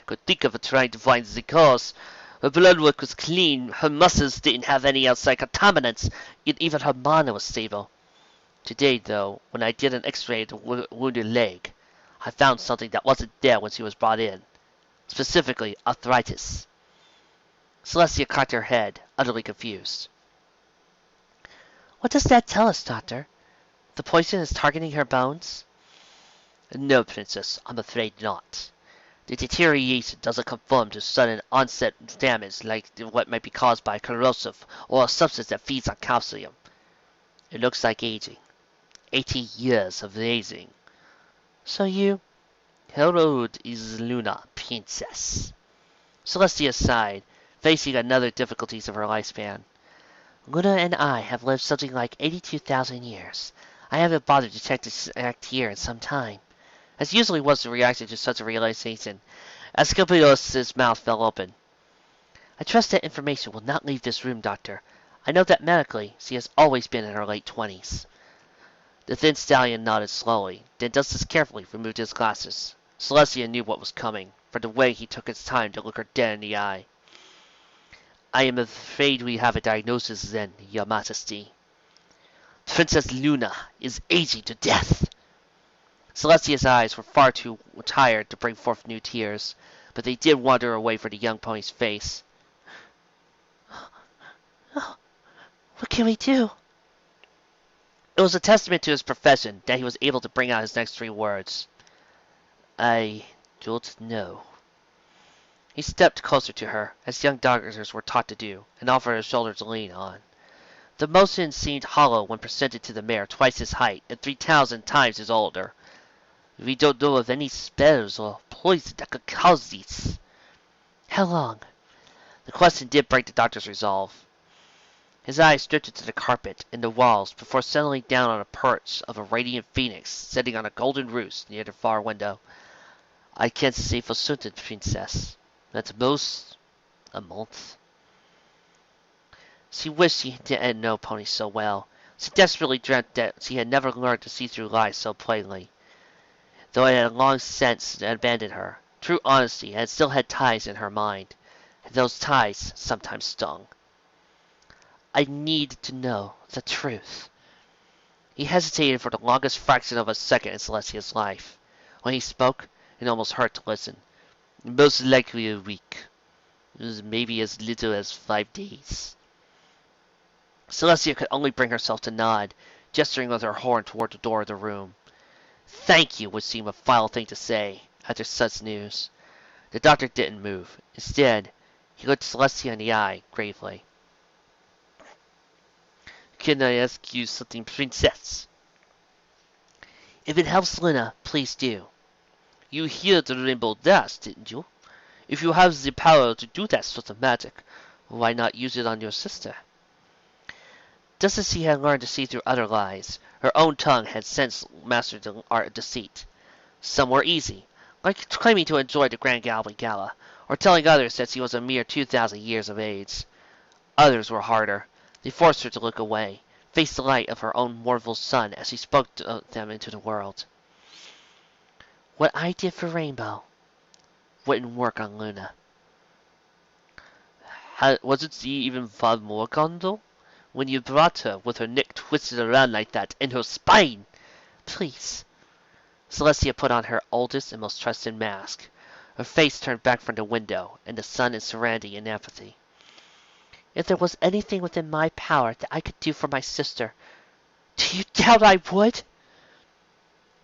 could think of trying to find the cause. Her blood work was clean, her muscles didn't have any outside contaminants, yet even her mana was stable. Today, though, when I did an x-ray of the wounded leg, I found something that wasn't there when she was brought in. Specifically, arthritis. Celestia cocked her head, utterly confused. What does that tell us, Doctor? The poison is targeting her bones? No, Princess, I'm afraid not. The deterioration doesn't conform to sudden onset damage like what might be caused by corrosive or a substance that feeds on calcium. It looks like aging. 80 years of aging. So you... How old is Luna, princess? Celestia sighed, facing another difficulties of her lifespan. Luna and I have lived something like 82,000 years. I haven't bothered to check this act here in some time. As usually was the reaction to such a realization, Asclepios' mouth fell open. I trust that information will not leave this room, Doctor. I know that medically she has always been in her late 20s. The thin stallion nodded slowly, then just as carefully removed his glasses. Celestia knew what was coming, from the way he took his time to look her dead in the eye. I am afraid we have a diagnosis then, Your Majesty. Princess Luna is aging to death. Celestia's eyes were far too tired to bring forth new tears, but they did wander away from the young pony's face. Oh, what can we do? It was a testament to his profession that he was able to bring out his next 3 words. I don't know. He stepped closer to her, as young doctors were taught to do, and offered a shoulder to lean on. The motion seemed hollow when presented to the mare twice his height and 3,000 times his older. We don't know of any spells or poison that could cause this. How long? The question did break the doctor's resolve. His eyes drifted to the carpet and the walls before settling down on a perch of a radiant phoenix sitting on a golden roost near the far window. I can't say for certain, princess. At most, a month. She wished she didn't know Pony so well. She desperately dreamt that she had never learned to see through lies so plainly. Though it had long since abandoned her, true honesty had still had ties in her mind, and those ties sometimes stung. I need to know the truth. He hesitated for the longest fraction of a second in Celestia's life. When he spoke, it almost hurt to listen. Most likely a week. Maybe as little as 5 days. Celestia could only bring herself to nod, gesturing with her horn toward the door of the room. Thank you would seem a foul thing to say, after such news. The doctor didn't move. Instead, he looked Celestia in the eye, gravely. Can I ask you something, princess? If it helps Luna, please do. You heard the rainbow dash, didn't you? If you have the power to do that sort of magic, why not use it on your sister? Just as she had learned to see through other lies, her own tongue had since mastered the art of deceit. Some were easy, like claiming to enjoy the Grand Gala, or telling others that she was a mere 2,000 years of age. Others were harder. They forced her to look away, face the light of her own mortal sun as she spoke them into the world. What I did for Rainbow wouldn't work on Luna. Wasn't she even far more Gondo? When you brought her with her neck twisted around like that, and her spine! Please. Celestia put on her oldest and most trusted mask. Her face turned back from the window, and the sun and serenity and apathy. If there was anything within my power that I could do for my sister, do you doubt I would?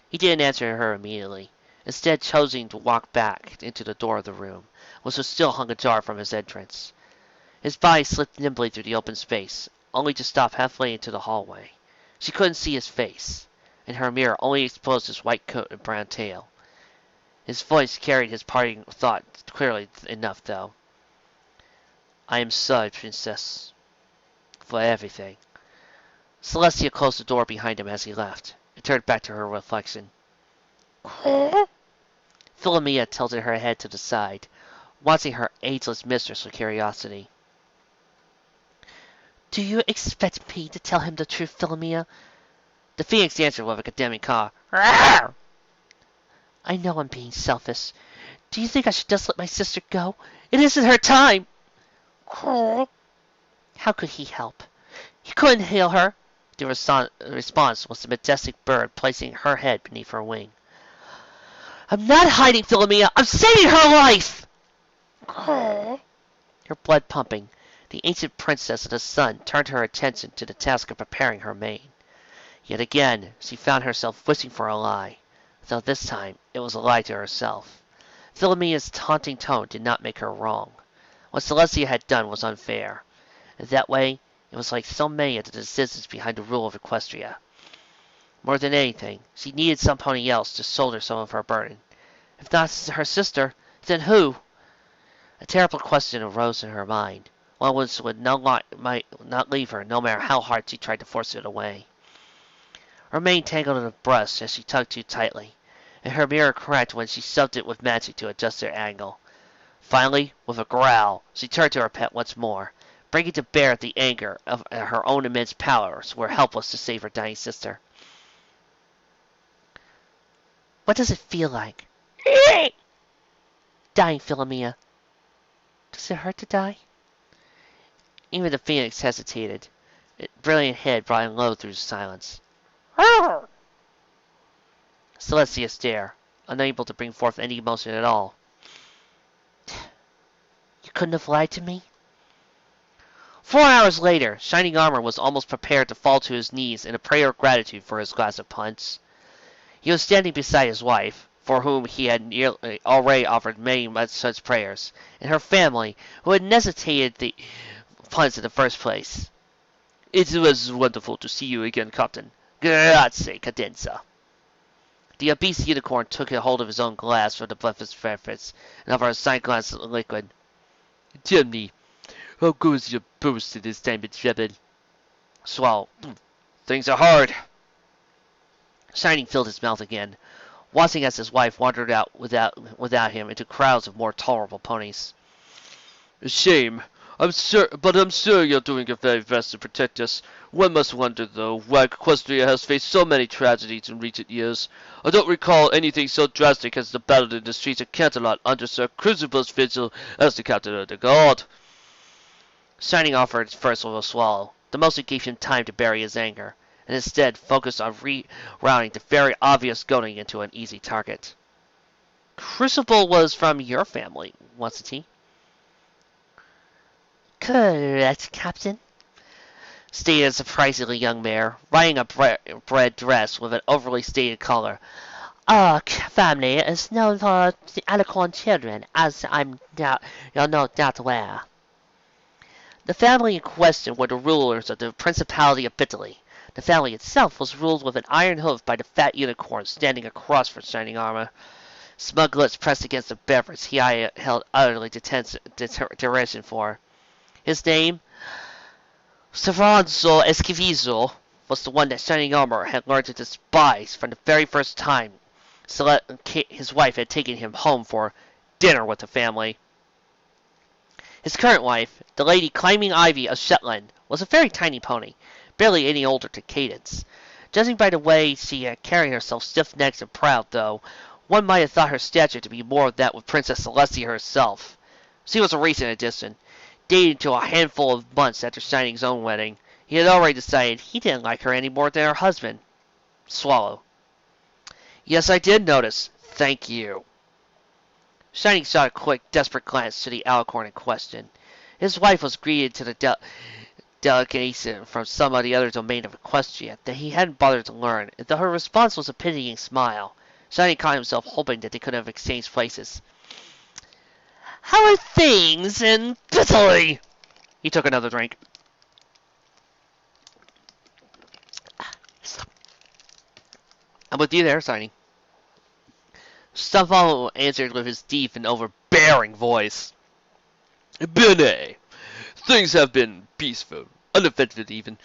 He didn't answer her immediately, instead choosing to walk back into the door of the room, which was still hung ajar from his entrance. His body slipped nimbly through the open space, only to stop halfway into the hallway. She couldn't see his face, and her mirror only exposed his white coat and brown tail. His voice carried his parting thought clearly enough, though. I am sorry, princess, for everything. Celestia closed the door behind him as he left, and turned back to her reflection. Philomena tilted her head to the side, watching her ageless mistress with curiosity. Do you expect me to tell him the truth, Philomena? The phoenix answered with a condemning caw. I know I'm being selfish. Do you think I should just let my sister go? It isn't her time! How could he help? He couldn't heal her. The response was the majestic bird placing her head beneath her wing. I'm not hiding, Philomena. I'm saving her life! Her blood pumping, the ancient princess of the sun turned her attention to the task of preparing her mane. Yet again she found herself wishing for a lie, though this time it was a lie to herself. Philomena's taunting tone did not make her wrong. What Celestia had done was unfair. In that way, it was like so many of the decisions behind the rule of Equestria. More than anything, she needed some pony else to shoulder some of her burden. If not her sister, then who? A terrible question arose in her mind. One which might not leave her, no matter how hard she tried to force it away. Her mane tangled in the brush as she tugged too tightly, and her mirror cracked when she shoved it with magic to adjust their angle. Finally, with a growl, she turned to her pet once more, bringing to bear the anger of her own immense powers were helpless to save her dying sister. What does it feel like? Dying, Philomena. Does it hurt to die? Even the phoenix hesitated. Its brilliant head brought low through the silence. Celestia stared, unable to bring forth any emotion at all. You couldn't have lied to me? 4 hours later, Shining Armor was almost prepared to fall to his knees in a prayer of gratitude for his glass of punch. He was standing beside his wife, for whom he had already offered many such prayers, and her family, who had necessitated the punch in the first place. It was wonderful to see you again, Captain. Grazie, cadenza. The obese unicorn took a hold of his own glass from the Bravest and offered a side glass of liquid. Tell me, how goes your post at this time of trouble? Swallow. Things are hard. Shining filled his mouth again, watching as his wife wandered out without him into crowds of more tolerable ponies. A shame. I'm sure you're doing your very best to protect us. One must wonder, though, why Equestria has faced so many tragedies in recent years. I don't recall anything so drastic as the battle in the streets of Canterlot under Sir Crucible's vigil as the Captain of the Guard. Shining offered first with a swallow. The most it gave him time to bury his anger, and instead focused on rerouting the very obvious goading into an easy target. Crucible was from your family, wasn't he? Correct, Captain, stated a surprisingly young mare, riding a bread dress with an overly stated collar. Our family is known for the alicorn children, as you're no doubt aware. The family in question were the rulers of the Principality of Italy. The family itself was ruled with an iron hoof by the fat unicorn standing across from Shining Armor. Smug lips pressed against the beverage he held utterly determination for. His name, Saranzo Esquivizo, was the one that Shining Armor had learned to despise from the very first time his wife had taken him home for dinner with the family. His current wife, the Lady Climbing Ivy of Shetland, was a very tiny pony, barely any older to Cadence. Judging by the way she had carried herself stiff-necked and proud, though, one might have thought her stature to be more of that with Princess Celestia herself. She was a recent addition, dated to a handful of months after Shining's own wedding. He had already decided he didn't like her any more than her husband. Swallow. Yes, I did notice. Thank you. Shining shot a quick, desperate glance to the alicorn in question. His wife was greeted to the delegation from some of the other domain of Equestria that he hadn't bothered to learn, and though her response was a pitying smile, Shining caught himself hoping that they could have exchanged places. How are things in Italy? He took another drink. I'm with you there, Shining. Stefano answered with his deep and overbearing voice. Bene. Things have been peaceful, uneventful even.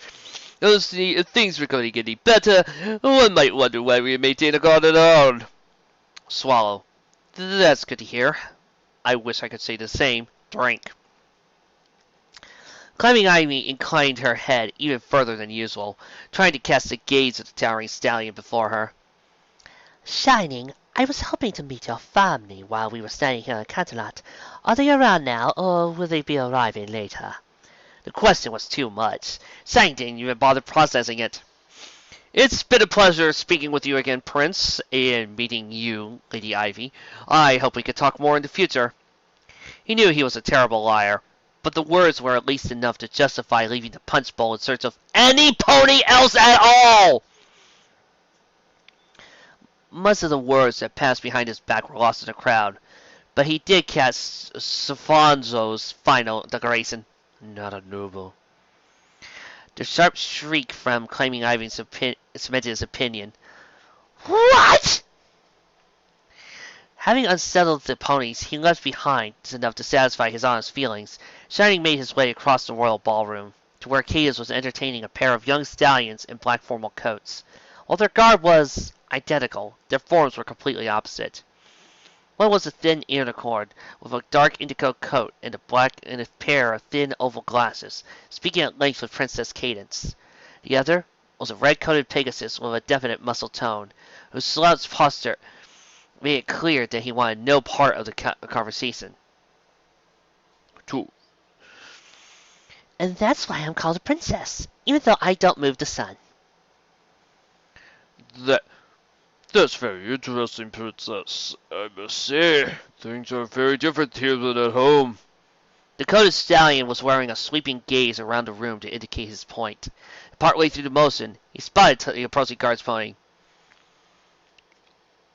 Honestly, if things were going to get any better, one might wonder why we maintain a guard at all. Swallow. That's good to hear. I wish I could say the same. Drink. Climbing Ivy inclined her head even further than usual, trying to cast a gaze at the towering stallion before her. Shining, I was hoping to meet your family while we were staying here in Canterlot. Are they around now, or will they be arriving later? The question was too much. Shining didn't even bother processing it. It's been a pleasure speaking with you again, Prince, and meeting you, Lady Ivy. I hope we could talk more in the future. He knew he was a terrible liar, but the words were at least enough to justify leaving the punch bowl in search of any pony else at all! Most of the words that passed behind his back were lost in the crowd. but he did catch Safonzo's final declaration, "Not a noble." The sharp shriek from claiming Ivan cemented his opinion. "What?" Having unsettled the ponies he left behind enough to satisfy his honest feelings, Shining made his way across the royal ballroom, to where Cadus was entertaining a pair of young stallions in black formal coats. While their garb was identical, their forms were completely opposite. One was a thin unicorn with a dark indigo coat and a pair of thin oval glasses, speaking at length with Princess Cadence. The other was a red-coated Pegasus with a definite muscle tone, whose slouched posture made it clear that he wanted no part of the conversation. Two. And that's why I'm called a princess, even though I don't move the sun. That's very interesting, Princess. I must say, things are very different here than at home. The coated stallion was wearing a sweeping gaze around the room to indicate his point. Partway through the motion, he spotted the approaching guard's pony.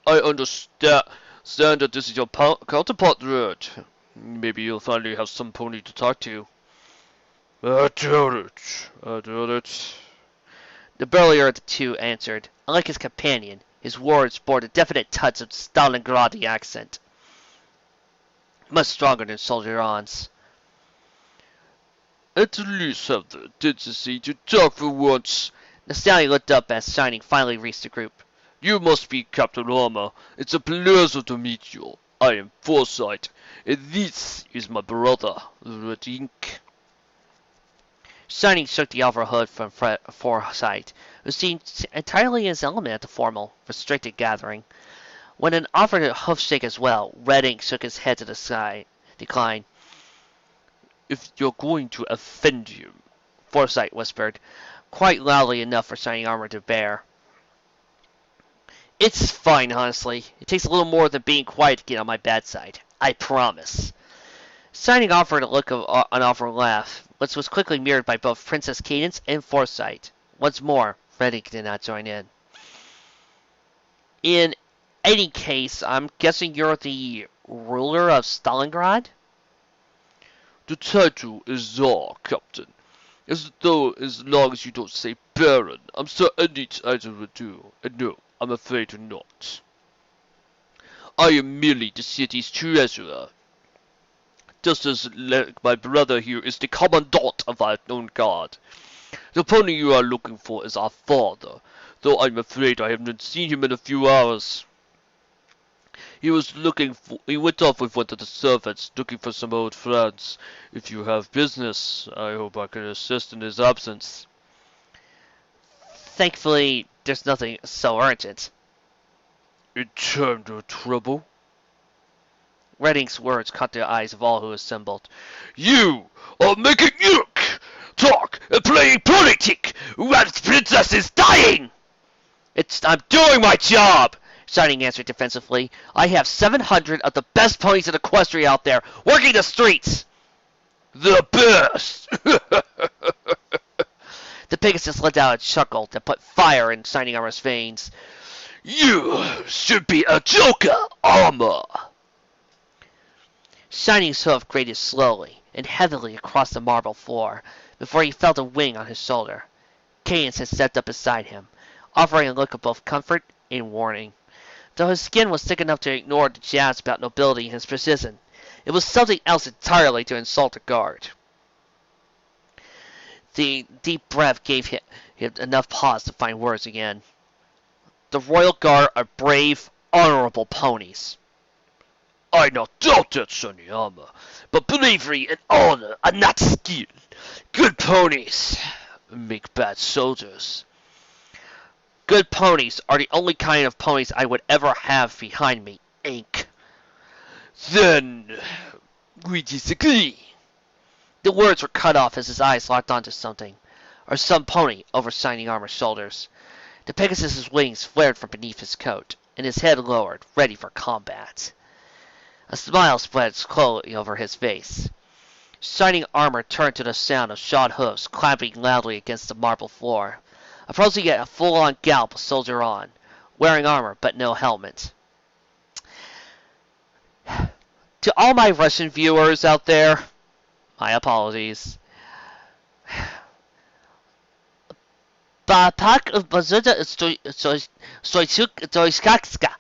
I understand that this is your counterpart, Red. Maybe you'll finally have some pony to talk to. I doubt it. The burlier of the two answered. Unlike his companion, his words bore a definite touch of Stalingradi accent, much stronger than Soldier On's. At least have the decency to talk for once. The stallion looked up as Shining finally reached the group. You must be Captain Armor. It's a pleasure to meet you. I am Foresight, and this is my brother, Red Ink. Shining shook the over hood from Foresight, who seemed entirely in his element at the formal, restricted gathering. When an offered a hoof shake as well, Red Ink shook his head to the side, declined. If you're going to offend him, Foresight whispered, quite loudly enough for Shining Armor to bear. It's fine, honestly. It takes a little more than being quiet to get on my bad side. I promise. Shining offered a look of an offering laugh, which was quickly mirrored by both Princess Cadence and Foresight. Once more, Red Ink did not join in. In any case, I'm guessing you're the ruler of Stalingrad? The title is Czar, Captain. As long as you don't say Baron, I'm certain any title will do. And no, I'm afraid not. I am merely the city's treasurer. Just as my brother here is the commandant of our own guard. The pony you are looking for is our father, though I'm afraid I have not seen him in a few hours. He went off with one of the servants, looking for some old friends. If you have business, I hope I can assist in his absence. Thankfully, there's nothing so urgent. In time of trouble? Red Ink's words caught the eyes of all who assembled. You are making talk and playing politic while the princess is dying! I'm doing my job! Shining answered defensively. I have 700 of the best ponies in Equestria out there, working the streets! The best! The Pegasus let out a chuckle that put fire in Shining Armor's veins. You should be a joker, Armor! Shining's hoof grated slowly and heavily across the marble floor before he felt a wing on his shoulder. Cadence had stepped up beside him, offering a look of both comfort and warning. Though his skin was thick enough to ignore the jabs about nobility and his precision, it was something else entirely to insult a guard. The deep breath gave him enough pause to find words again. The Royal Guard are brave, honorable ponies. I not doubt that, Sonny Armor, but bravery and honor are not skill. Good ponies make bad soldiers. Good ponies are the only kind of ponies I would ever have behind me, Ink. Then we disagree. The words were cut off as his eyes locked onto something, or some pony over Shining Armor's shoulders. The Pegasus's wings flared from beneath his coat, and his head lowered, ready for combat. A smile spread slowly over his face. Shining Armor turned to the sound of shod hoofs clapping loudly against the marble floor, approaching at a full-on gallop a soldier on, wearing armor but no helmet. To all my Russian viewers out there, my apologies. Bapak Bazuda Stoichkakska.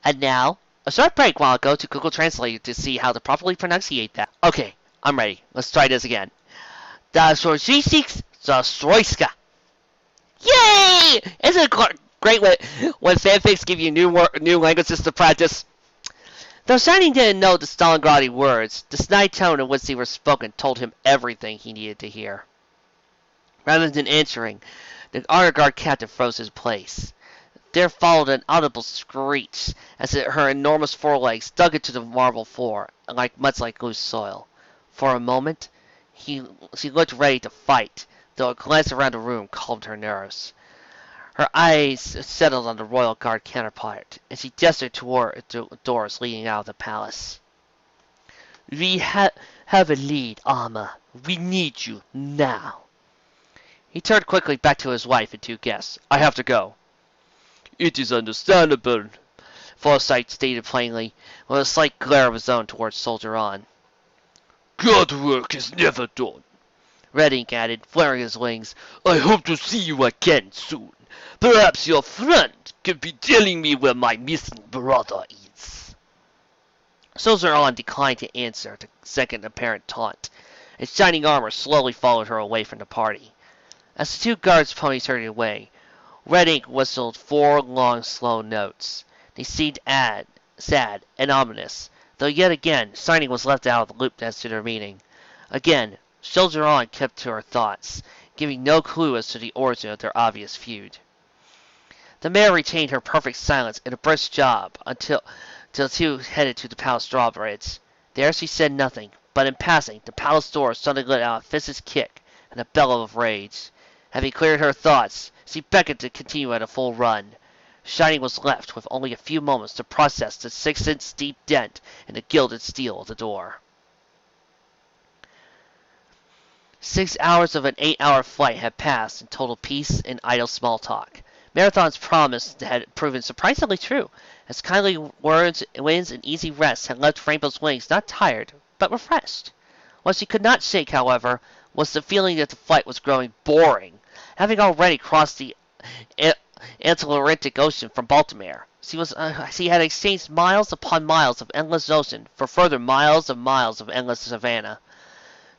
And now, a short break while I go to Google Translate to see how to properly pronunciate that. Okay, I'm ready. Let's try this again. Da Stoichkaks Zastroiska. Yay! Isn't it great when fanfics give you new languages to practice? Though Shining didn't know the Stalingradi words, the snide tone in which they were spoken told him everything he needed to hear. Rather than answering, the honor guard captain froze his place. There followed an audible screech as her enormous forelegs dug into the marble floor, much like loose soil. For a moment, she looked ready to fight, though a glance around the room calmed her nerves. Her eyes settled on the royal guard counterpart, and she gestured toward the doors leading out of the palace. We have a lead, Amma. We need you now. He turned quickly back to his wife and two guests. I have to go. It is understandable, Forsyth stated plainly, with a slight glare of his own towards Soldier On. God work is never done. Redding added, flaring his wings. I hope to see you again soon. Perhaps your friend could be telling me where my missing brother is. Soldier On declined to answer the second apparent taunt. His shining armor slowly followed her away from the party. As the two guards' ponies hurried away, Red Ink whistled 4 long, slow notes. They seemed sad and ominous, though yet again Shining was left out of the loop as to their meaning. Again, Soldier On kept to her thoughts, giving no clue as to the origin of their obvious feud. The mayor retained her perfect silence and a brisk job until the two headed to the palace drawbridge. There she said nothing, but in passing, the palace door suddenly let out a vicious kick and a bellow of rage. Having cleared her thoughts, she beckoned to continue at a full run. Shining was left with only a few moments to process the 6-inch deep dent in the gilded steel of the door. 6 hours of an 8-hour flight had passed in total peace and idle small talk. Marathon's promise had proven surprisingly true, as kindly words, winds, and easy rest had left Rainbow's wings not tired, but refreshed. What she could not shake, however, was the feeling that the flight was growing boring. Having already crossed the Atlantic Ocean from Baltimore, she had exchanged miles upon miles of endless ocean for further miles and miles of endless savannah.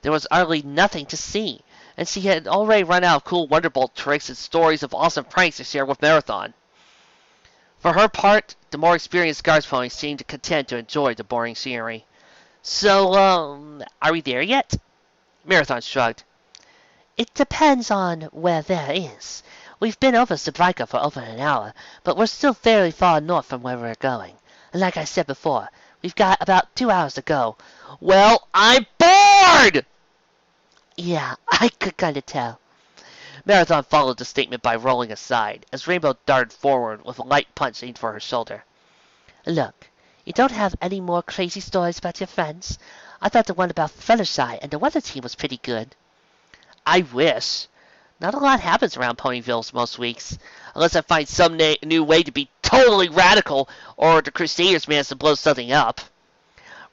There was utterly nothing to see, and she had already run out of cool Wonderbolt tricks and stories of awesome pranks to share with Marathon. For her part, the more experienced guards pony seemed content to enjoy the boring scenery. So, are we there yet? Marathon shrugged. It depends on where there is. We've been over Zabrika for over an hour, but we're still fairly far north from where we're going. And like I said before, we've got about 2 hours to go. Well, I'm bored! Yeah, I could kind of tell. Marathon followed the statement by rolling aside, as Rainbow darted forward with a light punch aimed for her shoulder. Look, you don't have any more crazy stories about your friends? I thought the one about Fluttershy and the weather team was pretty good. I wish. Not a lot happens around Ponyville most weeks, unless I find some new way to be totally radical, or the Crusaders manage to blow something up.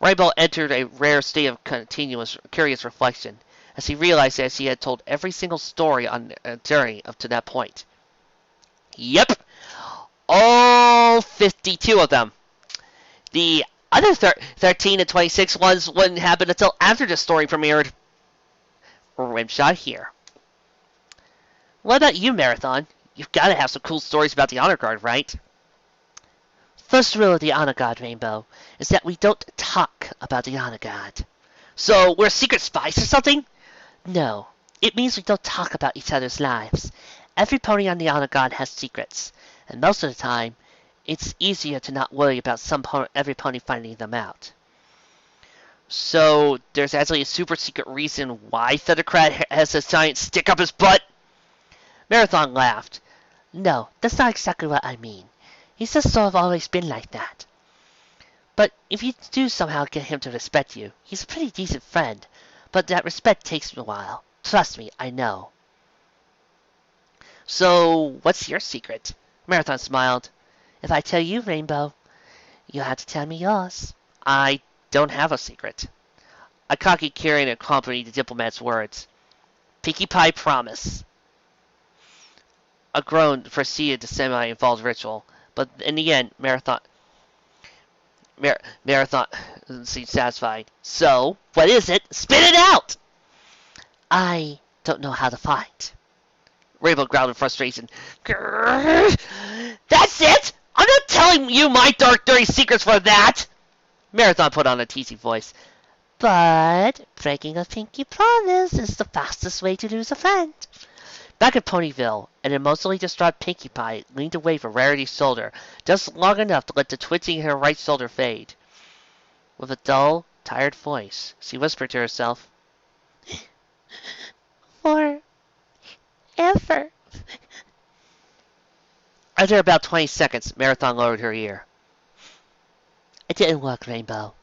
Rainbow entered a rare state of curious reflection, as he realized that she had told every single story on a journey up to that point. Yep, all 52 of them. The other 13 and 26 ones wouldn't happen until after the story premiered. Rimshot here. What about you, Marathon? You've got to have some cool stories about the Honor Guard, right? First rule of the Honor Guard, Rainbow, is that we don't talk about the Honor Guard. So we're secret spies or something? No, it means we don't talk about each other's lives. Every pony on the Honor Guard has secrets, and most of the time, it's easier to not worry about every pony finding them out. So there's actually a super secret reason why Thundercrat has a giant stick up his butt? Marathon laughed. No, that's not exactly what I mean. He's just sort of always been like that. But if you do somehow get him to respect you, he's a pretty decent friend. But that respect takes a while. Trust me, I know. So, what's your secret? Marathon smiled. If I tell you, Rainbow, you'll have to tell me yours. I don't have a secret. A cocky carrying accompanied the diplomat's words. Pinkie Pie promise. A groan preceded the semi-involved ritual, but in the end, Marathon seemed satisfied. So, what is it? Spit it out! I don't know how to fight. Rainbow growled in frustration. Grrr. That's it! I'm not telling you my dark, dirty secrets for that! Marathon put on a teasing voice. But breaking a pinky promise is the fastest way to lose a friend. Back at Ponyville, an emotionally distraught Pinkie Pie leaned away from Rarity's shoulder just long enough to let the twitching in her right shoulder fade. With a dull, tired voice, she whispered to herself, "Forever." After about 20 seconds, Marathon lowered her ear. It didn't work, Rainbow.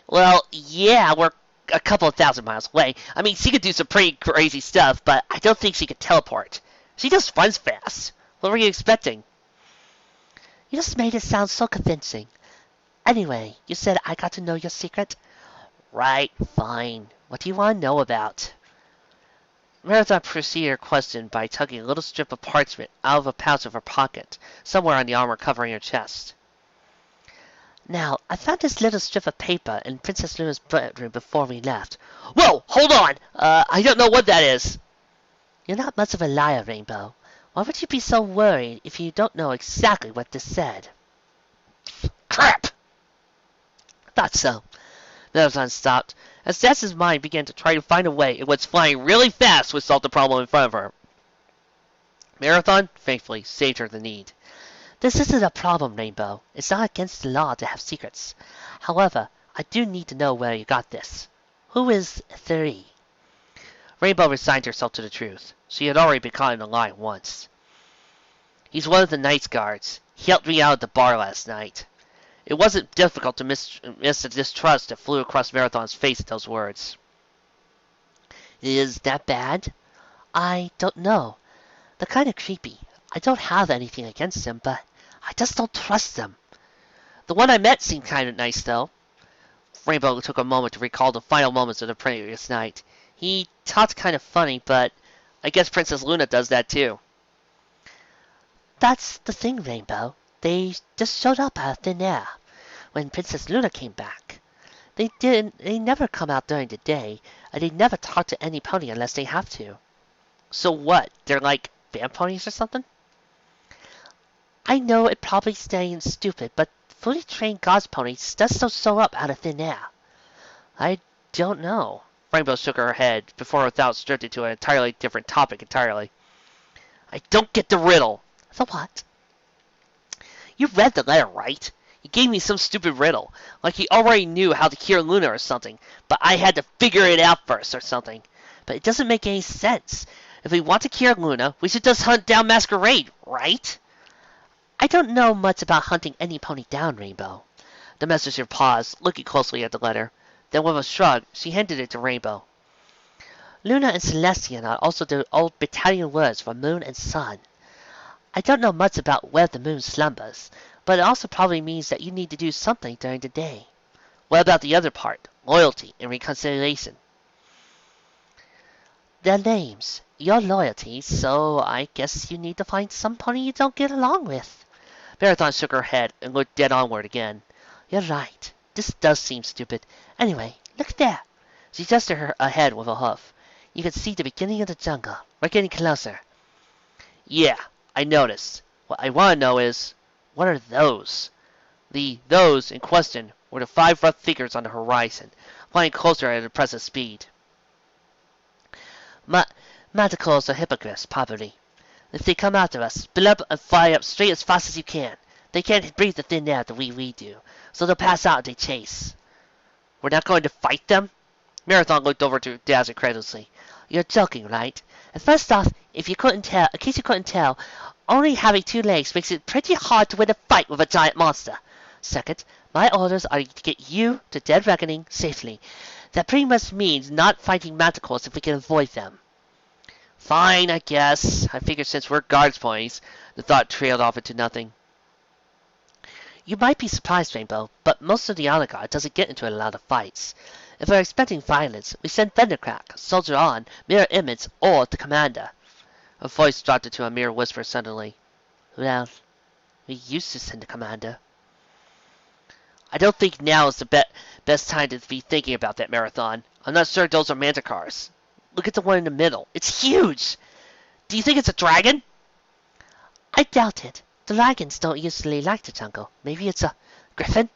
Well, yeah, we're a couple of thousand miles away. I mean, she could do some pretty crazy stuff, but I don't think she could teleport. She just runs fast. What were you expecting? You just made it sound so convincing. Anyway, you said I got to know your secret? Right, fine. What do you want to know about? Marathon proceeded her question by tugging a little strip of parchment out of a pouch of her pocket, somewhere on the armor covering her chest. Now, I found this little strip of paper in Princess Luna's bedroom before we left. Whoa, hold on! I don't know what that is. You're not much of a liar, Rainbow. Why would you be so worried if you don't know exactly what this said? Crap! Thought so. Marathon stopped, as Jess's mind began to try to find a way in which flying really fast would solve the problem in front of her. Marathon, thankfully, saved her the need. This isn't a problem, Rainbow. It's not against the law to have secrets. However, I do need to know where you got this. Who is 3? Rainbow resigned herself to the truth. She had already been caught in a lie once. He's one of the Knights Guards. He helped me out at the bar last night. It wasn't difficult to miss the distrust that flew across Marathon's face at those words. Is that bad? I don't know. They're kind of creepy. I don't have anything against them, but I just don't trust them. The one I met seemed kind of nice, though. Rainbow took a moment to recall the final moments of the previous night. He talked kind of funny, but I guess Princess Luna does that too. That's the thing, Rainbow. They just showed up out of thin air when Princess Luna came back. They never come out during the day, and they never talk to any pony unless they have to. So what? They're like band ponies or something? I know it probably sounds stupid, but fully trained God's ponies does so show up out of thin air. I don't know. Rainbow shook her head before her thoughts drifted to an entirely different topic entirely. I don't get the riddle. The what? You read the letter, right? He gave me some stupid riddle, like he already knew how to cure Luna or something, but I had to figure it out first or something. But it doesn't make any sense. If we want to cure Luna, we should just hunt down Masquerade, right? I don't know much about hunting any pony down, Rainbow. The messenger paused, looking closely at the letter. Then with a shrug, she handed it to Rainbow. Luna and Celestian are also the old battalion words for moon and sun. I don't know much about where the moon slumbers, but it also probably means that you need to do something during the day. What about the other part, loyalty and reconciliation? Their names, your loyalties, so I guess you need to find some pony you don't get along with. Marathon shook her head and looked dead onward again. You're right. This does seem stupid. Anyway, look there. She gestured her ahead with a hoof. You can see the beginning of the jungle. We're getting closer. Yeah, I noticed. What I want to know is, what are those? The those in question were the 5 rough figures on the horizon, flying closer at an impressive speed. Manticores are hippogriffs, probably. If they come after us, split up and fly up straight as fast as you can. They can't breathe the thin air the way we do, so they'll pass out if they chase. We're not going to fight them? Marathon looked over to Daz incredulously. You're joking, right? And first off, in case you couldn't tell, only having 2 legs makes it pretty hard to win a fight with a giant monster. Second, my orders are to get you to Dead Reckoning safely. That pretty much means not fighting manticores if we can avoid them. Fine, I guess. I figured since we're guards ponies, the thought trailed off into nothing. You might be surprised, Rainbow, but most of the honor guard doesn't get into a lot of fights. If we're expecting violence, we send Thundercrack, Soldier On, Mirror Image, or the Commander. Her voice dropped into a mere whisper suddenly. Well, we used to send the Commander. I don't think now is the best time to be thinking about that, Marathon. I'm not sure those are Manticars. Look at the one in the middle. It's huge! Do you think it's a dragon? I doubt it. The dragons don't usually like the jungle. Maybe it's a griffin?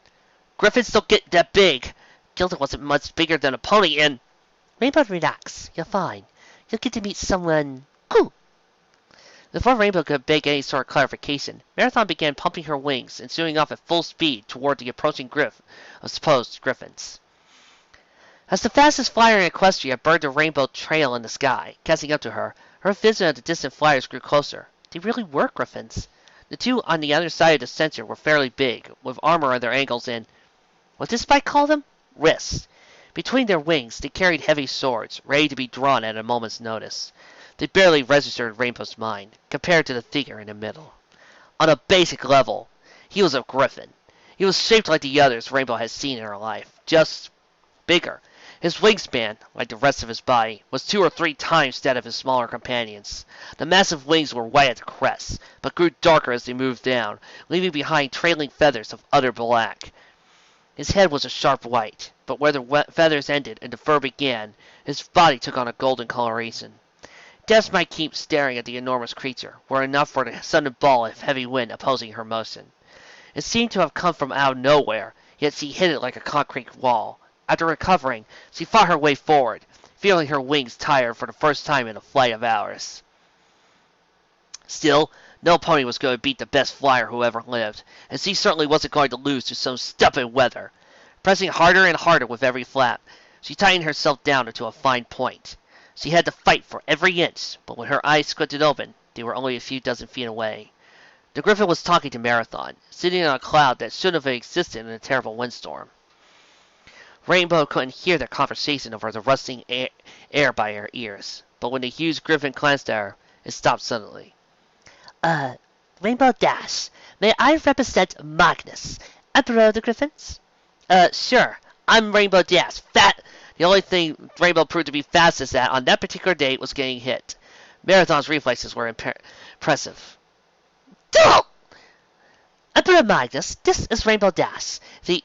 Griffins don't get that big. Gilda wasn't much bigger than a pony and... Rainbow, relax. You're fine. You'll get to meet someone cool. Before Rainbow could make any sort of clarification, Marathon began pumping her wings and zooming off at full speed toward the approaching group of supposed griffins. As the fastest flyer in Equestria burned a rainbow trail in the sky, catching up to her, her vision of the distant flyers grew closer. They really were griffins. The two on the other side of the sensor were fairly big, with armor on their ankles and, what did Spike call them? Wrists. Between their wings, they carried heavy swords, ready to be drawn at a moment's notice. They barely registered Rainbow's mind, compared to the figure in the middle. On a basic level, he was a griffin. He was shaped like the others Rainbow had seen in her life, just bigger. His wingspan, like the rest of his body, was 2 or 3 times that of his smaller companions. The massive wings were white at the crest, but grew darker as they moved down, leaving behind trailing feathers of utter black. His head was a sharp white, but where the feathers ended and the fur began, his body took on a golden coloration. Death might keep staring at the enormous creature, were enough for the sudden ball of heavy wind opposing her motion. It seemed to have come from out of nowhere, yet she hit it like a concrete wall. After recovering, she fought her way forward, feeling her wings tired for the first time in a flight of hours. Still, no pony was going to beat the best flyer who ever lived, and she certainly wasn't going to lose to some stupid weather. Pressing harder and harder with every flap, she tightened herself down into a fine point. She had to fight for every inch, but when her eyes squinted open, they were only a few dozen feet away. The griffin was talking to Marathon, sitting on a cloud that shouldn't have existed in a terrible windstorm. Rainbow couldn't hear their conversation over the rustling air by her ears, but when the huge griffin glanced at her, it stopped suddenly. Rainbow Dash, may I represent Magnus, Emperor of the Griffins? Sure. I'm Rainbow Dash, fat. The only thing Rainbow proved to be fastest at on that particular date was getting hit. Marathon's reflexes were impressive. Emperor Magnus, this is Rainbow Dash, the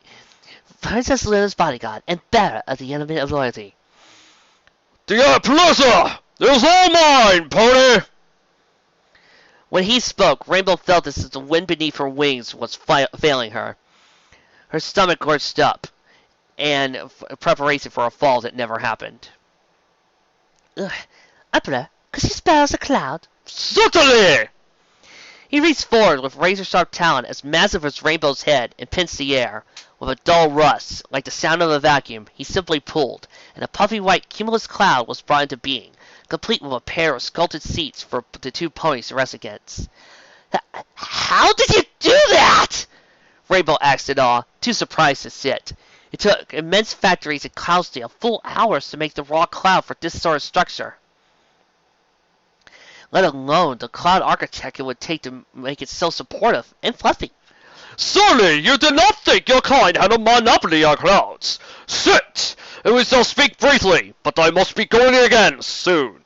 Princess Lina's bodyguard and bearer of the element of loyalty. The pleasure is all mine, pony! When he spoke, Rainbow felt as if the wind beneath her wings was failing her. Her stomach lurched up, and preparation for a fall that never happened. Emperor, could you spare us a cloud? Certainly! He reached forward with razor-sharp talon as massive as Rainbow's head and pinched the air. With a dull rust, like the sound of a vacuum, he simply pulled, and a puffy white cumulus cloud was brought into being, complete with a pair of sculpted seats for the 2 ponies to rest against. How did you do that? Rainbow asked in awe, too surprised to sit. It took immense factories in cloud steel full hours to make the raw cloud for this sort of structure, let alone the cloud architect it would take to make it so supportive and fluffy. Surely you did not think your kind had a monopoly on clouds. Sit, and we shall speak briefly, but I must be going again soon.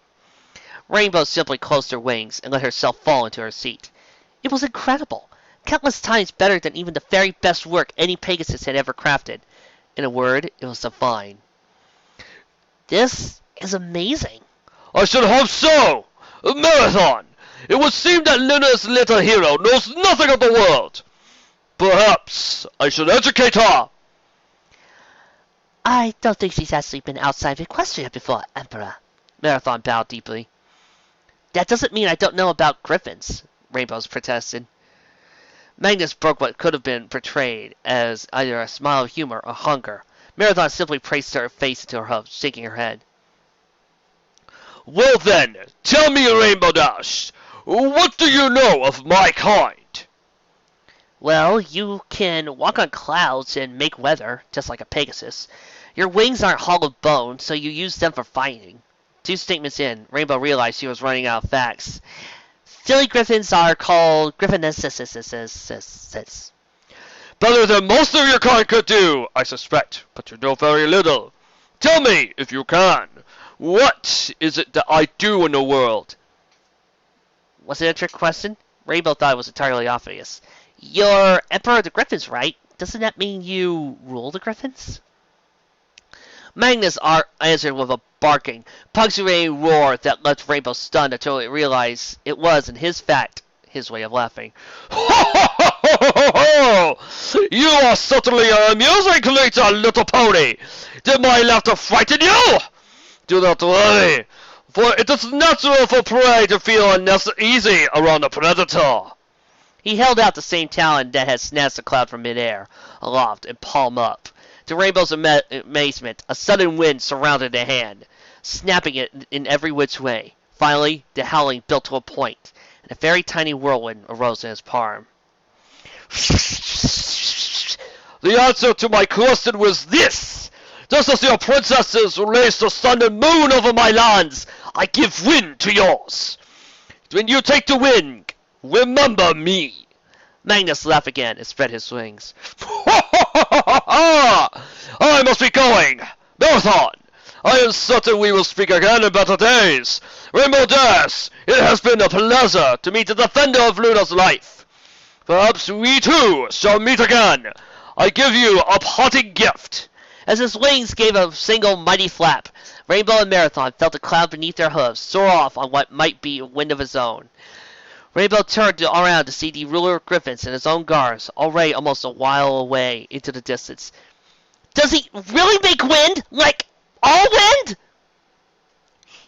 Rainbow simply closed her wings and let herself fall into her seat. It was incredible, countless times better than even the very best work any Pegasus had ever crafted. In a word, it was divine. This is amazing. I should hope so. Marathon, it would seem that Luna's little hero knows nothing of the world. Perhaps I should educate her. I don't think she's actually been outside of Equestria before, Emperor. Marathon bowed deeply. That doesn't mean I don't know about griffins, Rainbow's protested. Magnus broke what could have been portrayed as either a smile of humor or hunger. Marathon simply pressed her face into her hoof, shaking her head. Well then, tell me, Rainbow Dash, what do you know of my kind? Well, you can walk on clouds and make weather, just like a Pegasus. Your wings aren't hollow bone, so you use them for fighting. 2 statements in, Rainbow realized she was running out of facts. Silly griffins are called griffinesses. Better than most of your kind could do, I suspect, but you know very little. Tell me, if you can, what is it that I do in the world? Was it a trick question? Rainbow thought it was entirely obvious. You're Emperor of the Griffins, right? Doesn't that mean you rule the Griffins? Magnus answered with a barking, punctuating roar that left Rainbow stunned until he realized it was, in fact, his way of laughing. You are certainly an amusing creature, little pony. Did my laughter frighten you? Do not worry, for it is natural for prey to feel uneasy around a predator. He held out the same talon that had snatched the cloud from midair, aloft and palm up. To Rainbow's amazement, a sudden wind surrounded the hand, snapping it in every which way. Finally, the howling built to a point, and a very tiny whirlwind arose in his palm. The answer to my question was this. Just as your princesses raise the sun and moon over my lands, I give wind to yours. When you take the wind, remember me. Magnus laughed again and spread his wings. I must be going. Marathon, I am certain we will speak again in better days. Rainbow Dash, it has been a pleasure to meet the defender of Luna's life. Perhaps we too shall meet again. I give you a parting gift. As his wings gave a single mighty flap, Rainbow and Marathon felt the cloud beneath their hooves soar off on what might be a wind of his own. Rainbow turned around to see the ruler of Griffins and his own guards, already almost a while away into the distance. Does he really make wind? Like, all wind?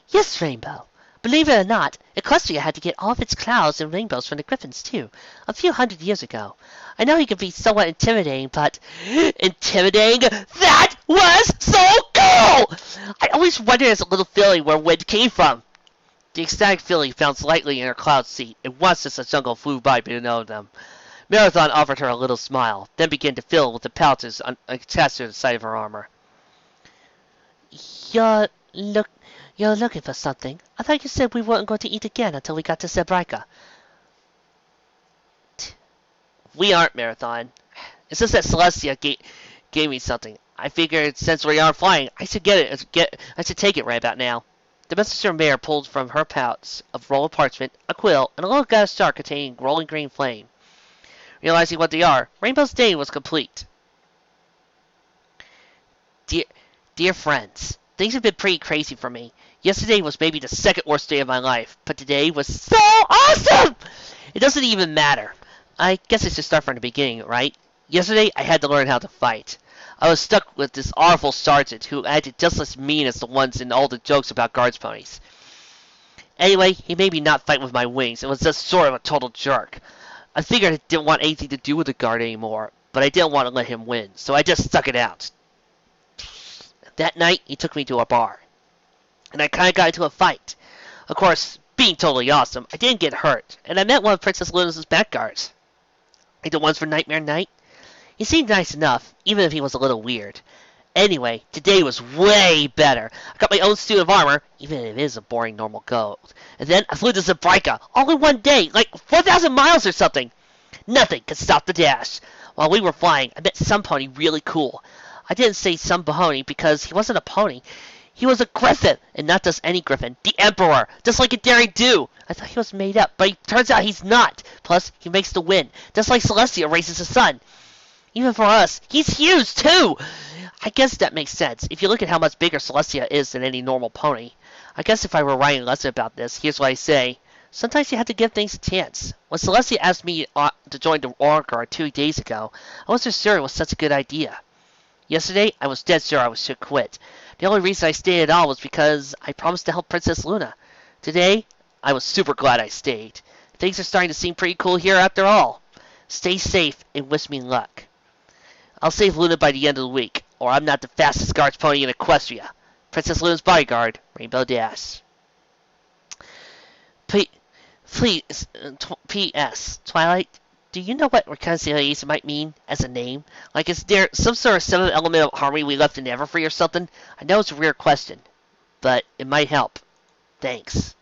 Yes, Rainbow. Believe it or not, Equestria had to get all of its clouds and rainbows from the Griffins, too, a few hundred years ago. I know he can be somewhat intimidating, but... Intimidating? That was so cool! I always wondered as a little filly where wind came from. The ecstatic filly found lightly in her cloud seat, and once as the jungle flew by below them. Marathon offered her a little smile, then began to fill with the pouches attached to the side of her armor. You're looking for something. I thought you said we weren't going to eat again until we got to Zebraika. We aren't, Marathon. It's just that Celestia gave me something. I figured since we aren't flying, I should I should take it right about now. The messenger mare pulled from her pouch a roll of parchment, a quill, and a little glass jar containing rolling green flame. Realizing what they are, Rainbow's day was complete. Dear friends, things have been pretty crazy for me. Yesterday was maybe the second worst day of my life, but today was so awesome! It doesn't even matter. I guess I should start from the beginning, right? Yesterday, I had to learn how to fight. I was stuck with this awful sergeant who acted just as mean as the ones in all the jokes about guards ponies. Anyway, he made me not fight with my wings and was just sort of a total jerk. I figured I didn't want anything to do with the guard anymore, but I didn't want to let him win, so I just stuck it out. That night, he took me to a bar, and I kind of got into a fight. Of course, being totally awesome, I didn't get hurt, and I met one of Princess Luna's back guards. Like the ones for Nightmare Night. He seemed nice enough, even if he was a little weird. Anyway, today was way better. I got my own suit of armor, even if it is a boring normal gold. And then I flew to Zebraika, all in one day, like 4,000 miles or something. Nothing could stop the dash. While we were flying, I met some pony really cool. I didn't say some pony because he wasn't a pony. He was a griffin, and not just any griffin, the Emperor, just like a daring do. I thought he was made up, but it turns out he's not. Plus, he makes the wind, just like Celestia raises the sun. Even for us, he's huge, too! I guess that makes sense, if you look at how much bigger Celestia is than any normal pony. I guess if I were writing a lesson about this, here's what I say. Sometimes you have to give things a chance. When Celestia asked me to join the Royal Guard 2 days ago, I wasn't sure it was such a good idea. Yesterday, I was dead sure I should quit. The only reason I stayed at all was because I promised to help Princess Luna. Today, I was super glad I stayed. Things are starting to seem pretty cool here after all. Stay safe and wish me luck. I'll save Luna by the end of the week, or I'm not the fastest guards pony in Equestria. Princess Luna's bodyguard, Rainbow Dash. Please, P.S. Twilight, do you know what reconciliation might mean as a name? Like, is there some sort of seventh element of harmony we left in Everfree or something? I know it's a weird question, but it might help. Thanks.